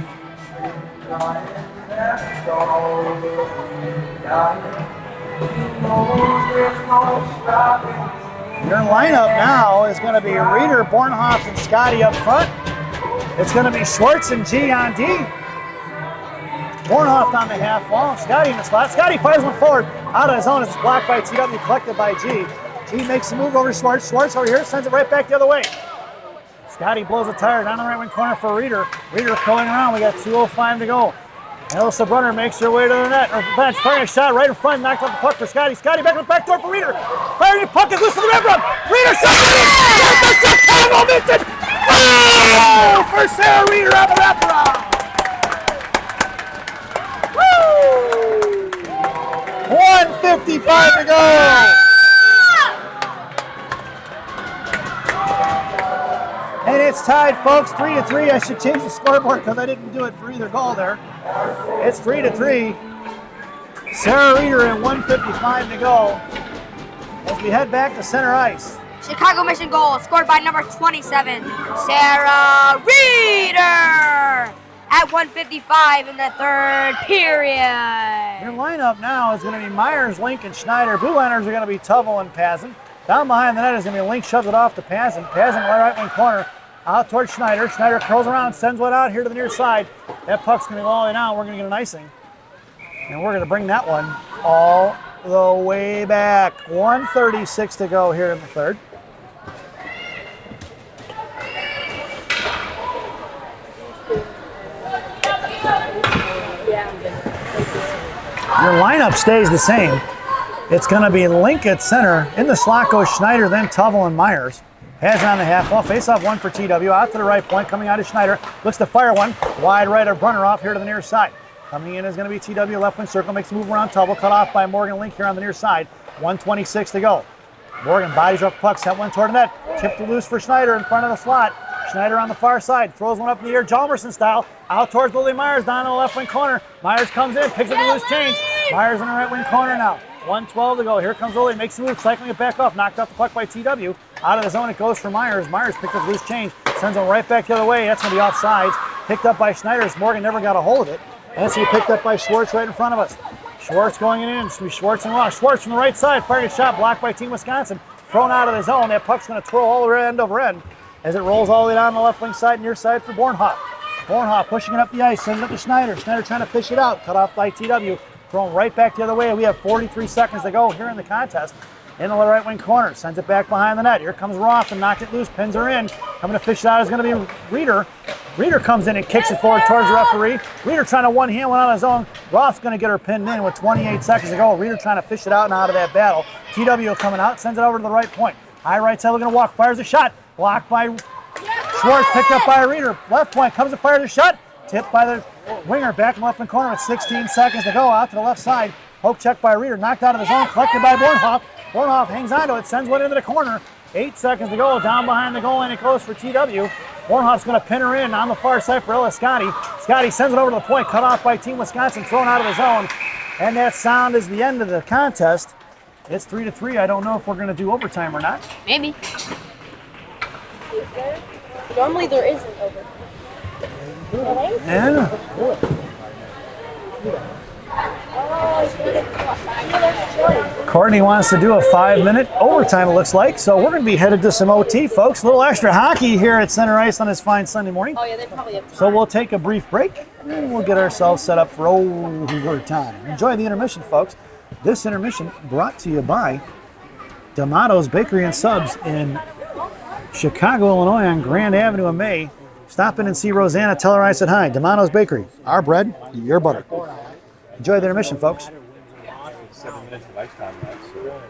Your lineup now is going to be Reeder, Bornhoff, and Scotty up front. It's going to be Schwartz and G on D. Bornhoff on the half wall. Scotty in the slot. Scotty fires one forward. Out of his zone. It's blocked by TW, collected by G. G makes the move over to Schwartz. Schwartz over here sends it right back the other way. Scotty blows a tire down the right wing corner for Reeder. Reeder curling around. We got 2:05 to go. Elsa Brunner makes her way to the net. Or bench, firing a shot right in front. Knocked off the puck for Scotty. Scotty back to the back door for Reeder. Firing the puck is loose to the red run. Reeder shot. Oh, for Sarah Reeder on the wraparound. 1:55 to go. And it's tied, folks, 3-3. I should change the scoreboard because I didn't do it for either goal there. It's 3-3. Sarah Reeder at 1:55 to go as we head back to center ice. Chicago Mission goal scored by number 27, Sarah Reeder, at 1:55 in the third period. Your lineup now is going to be Myers, Link, and Schneider. Blue liners are going to be Tubble and Pazin. Down behind the net is going to be Link, shoves it off to Pazin. Pazin right wing corner, out towards Schneider. Schneider curls around, sends one out here to the near side. That puck's going to go all the way down. We're going to get an icing. And we're going to bring that one all the way back. 1:36 to go here in the third. Your lineup stays the same. It's going to be Link at center. In the slot goes Schneider, then Tubble and Myers. Has on the half wall. Face off one for TW. Out to the right point. Coming out is Schneider. Looks to fire one. Wide right of Brunner off here to the near side. Coming in is going to be TW. Left wing circle. Makes a move around Tubble. Cut off by Morgan Link here on the near side. 1:26 to go. Morgan bodies up the puck. Sent one toward the net. Tipped loose for Schneider in front of the slot. Schneider on the far side. Throws one up in the air. Jalmerson style. Out towards Lily Myers. Down in the left wing corner. Myers comes in. Picks up the loose change. Myers in the right wing corner now. 1:12 to go. Here comes Lily, makes the move, cycling it back off, knocked off the puck by TW. Out of the zone it goes for Myers. Myers picked up loose change, sends it right back the other way. That's going to be offsides. Picked up by Schneider. Morgan never got a hold of it. And it's going to be picked up by Schwartz right in front of us. Schwartz going in. It's going to be Schwartz and Ross. Schwartz from the right side, fired a shot, blocked by Team Wisconsin. Thrown out of the zone. That puck's going to twirl all the way end over end as it rolls all the way down the left wing side, near side for Bornhoff. Bornhoff pushing it up the ice, sends it up to Schneider. Schneider trying to fish it out, cut off by TW. Thrown right back the other way. We have 43 seconds to go here in the contest. In the right wing corner, sends it back behind the net. Here comes Roth and knocked it loose, pins her in. Coming to fish it out is going to be Reeder. Reeder comes in and kicks it forward towards the referee. Reeder trying to one-hand one on his own. Roth's going to get her pinned in with 28 seconds to go. Reeder trying to fish it out and out of that battle. TW coming out, sends it over to the right point. High right side looking to walk, fires a shot. Blocked by Schwartz, picked up by Reeder. Left point comes and fires a shot. Tipped by the winger back in left wing corner with 16 seconds to go. Out to the left side. Poke check by Reeder. Knocked out of the zone. Collected by Bornhoff. Bornhoff hangs onto it. Sends one into the corner. 8 seconds to go. Down behind the goal line. It goes for TW. Bornhoff's going to pin her in on the far side for Ella Scotty. Scotty sends it over to the point. Cut off by Team Wisconsin. Thrown out of the zone. And that sound is the end of the contest. It's 3-3. I don't know if we're going to do overtime or not. Maybe. Normally there isn't overtime. And Courtney wants to do a 5-minute overtime, it looks like. So we're going to be headed to some OT, folks. A little extra hockey here at Center Ice on this fine Sunday morning. Oh yeah, they probably have time. So we'll take a brief break and we'll get ourselves set up for overtime. Enjoy the intermission, folks. This intermission brought to you by D'Amato's Bakery and Subs in Chicago, Illinois on Grand Avenue in May. Stop in and see Rosanna. Tell her I said hi. D'Amato's Bakery. Our bread, your butter. Enjoy the intermission, folks. 7 minutes of ice time left. So.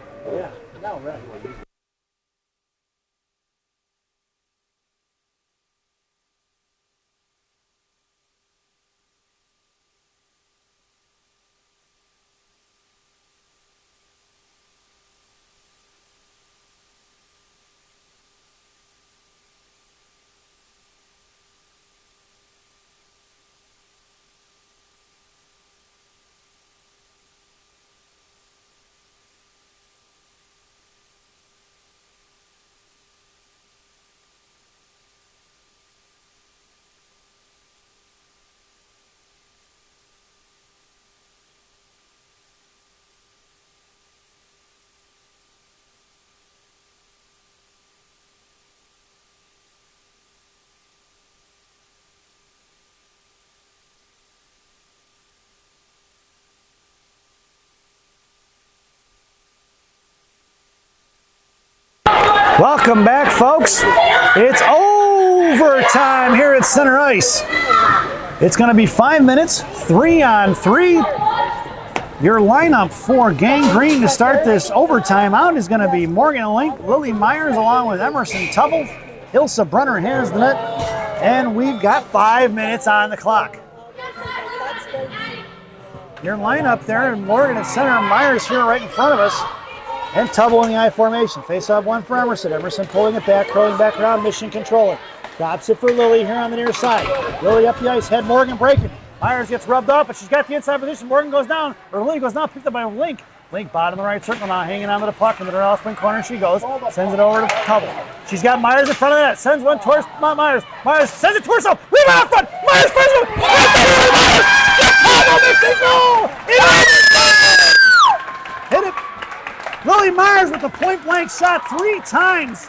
Welcome back, folks. It's overtime here at Center Ice. It's going to be 5 minutes, 3-on-3. Your lineup for Gang Green to start this overtime out is going to be Morgan Link, Lily Myers, along with Emerson Tubble. Ilsa Brunner has the net, and we've got 5 minutes on the clock. Your lineup there, and Morgan at center, Myers here right in front of us. And Tubble in the I formation. Face off one for Emerson. Emerson pulling it back, curling back around, mission controller. Drops it for Lily here on the near side. Lily up the ice, head Morgan breaking. Myers gets rubbed off, but she's got the inside position. Morgan goes down, or Lily goes down, picked up by Link. Link bottom of the right circle now, hanging onto the puck. Into the left wing corner she goes. Sends it over to Tubble. She's got Myers in front of the net. Sends one towards Myers. Myers sends it to herself. Rebound out front. Myers first one. Hit it. Lily Myers with a point-blank shot 3 times.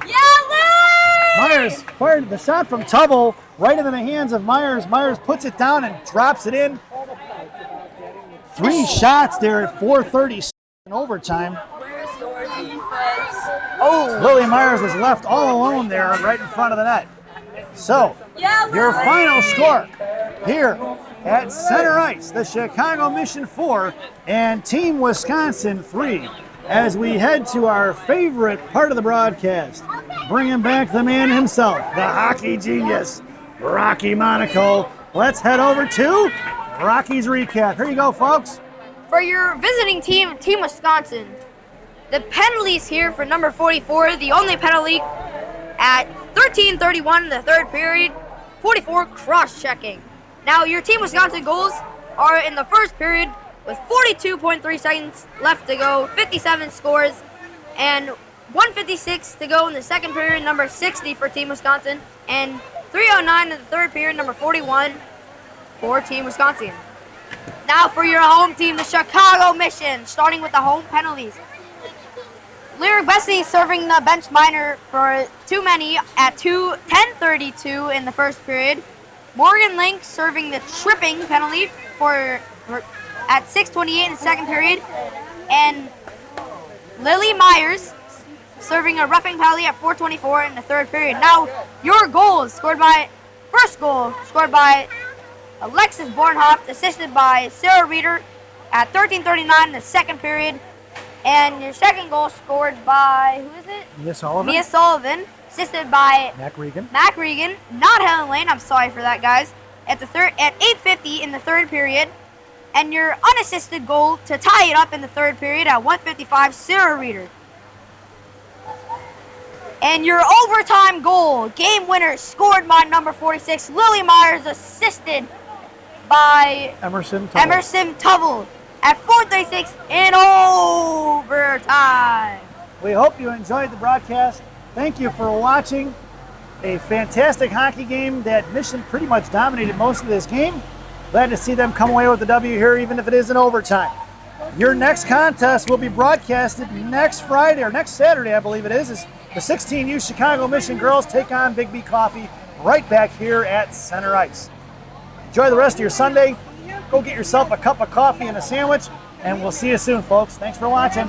Yeah, Lily! Myers fired the shot from Tubble right into the hands of Myers. Myers puts it down and drops it in. 3 shots there at 4:30 in overtime. Where's your defense? Oh, Lily Myers was left all alone there right in front of the net. So, your final score here at Center Ice, the Chicago Mission 4 and Team Wisconsin 3, as we head to our favorite part of the broadcast, bringing back the man himself, the hockey genius, Rocky Monaco. Let's head over to Rocky's recap. Here you go, folks. For your visiting team, Team Wisconsin, the penalties here for number 44, the only penalty at 13:31 in the third period, 44 cross-checking. Now, your Team Wisconsin goals are in the first period, with 42.3 seconds left to go, 57 scores, and 156 to go in the second period, number 60 for Team Wisconsin, and 3:09 in the third period, number 41 for Team Wisconsin. Now for your home team, the Chicago Mission, starting with the home penalties. Lyric Bessie serving the bench minor for too many at 10:32 in the first period. Morgan Link serving the tripping penalty at 6:28 in the second period. And Lily Myers serving a roughing penalty at 4:24 in the third period. Now, your goals first goal scored by Alexis Bornhoff, assisted by Sarah Reeder at 13:39 in the second period. And your second goal scored by, who is it? Mia Sullivan. Mia Sullivan, assisted by Mac Regan. Mac Regan, not Helen Lane. I'm sorry for that, guys. At 8:50 in the third period, and your unassisted goal to tie it up in the third period at 1:55, Sarah Reeder. And your overtime goal, game winner, scored by number 46, Lily Myers, assisted by Emerson Tuttle. Emerson Tubble at 4:36 in overtime. We hope you enjoyed the broadcast. Thank you for watching a fantastic hockey game that Mission pretty much dominated most of this game. Glad to see them come away with the W here, even if it is in overtime. Your next contest will be broadcasted next Friday, or next Saturday, I believe it is the 16U Chicago Mission girls take on Big B Coffee right back here at Center Ice. Enjoy the rest of your Sunday. Go get yourself a cup of coffee and a sandwich, and we'll see you soon, folks. Thanks for watching.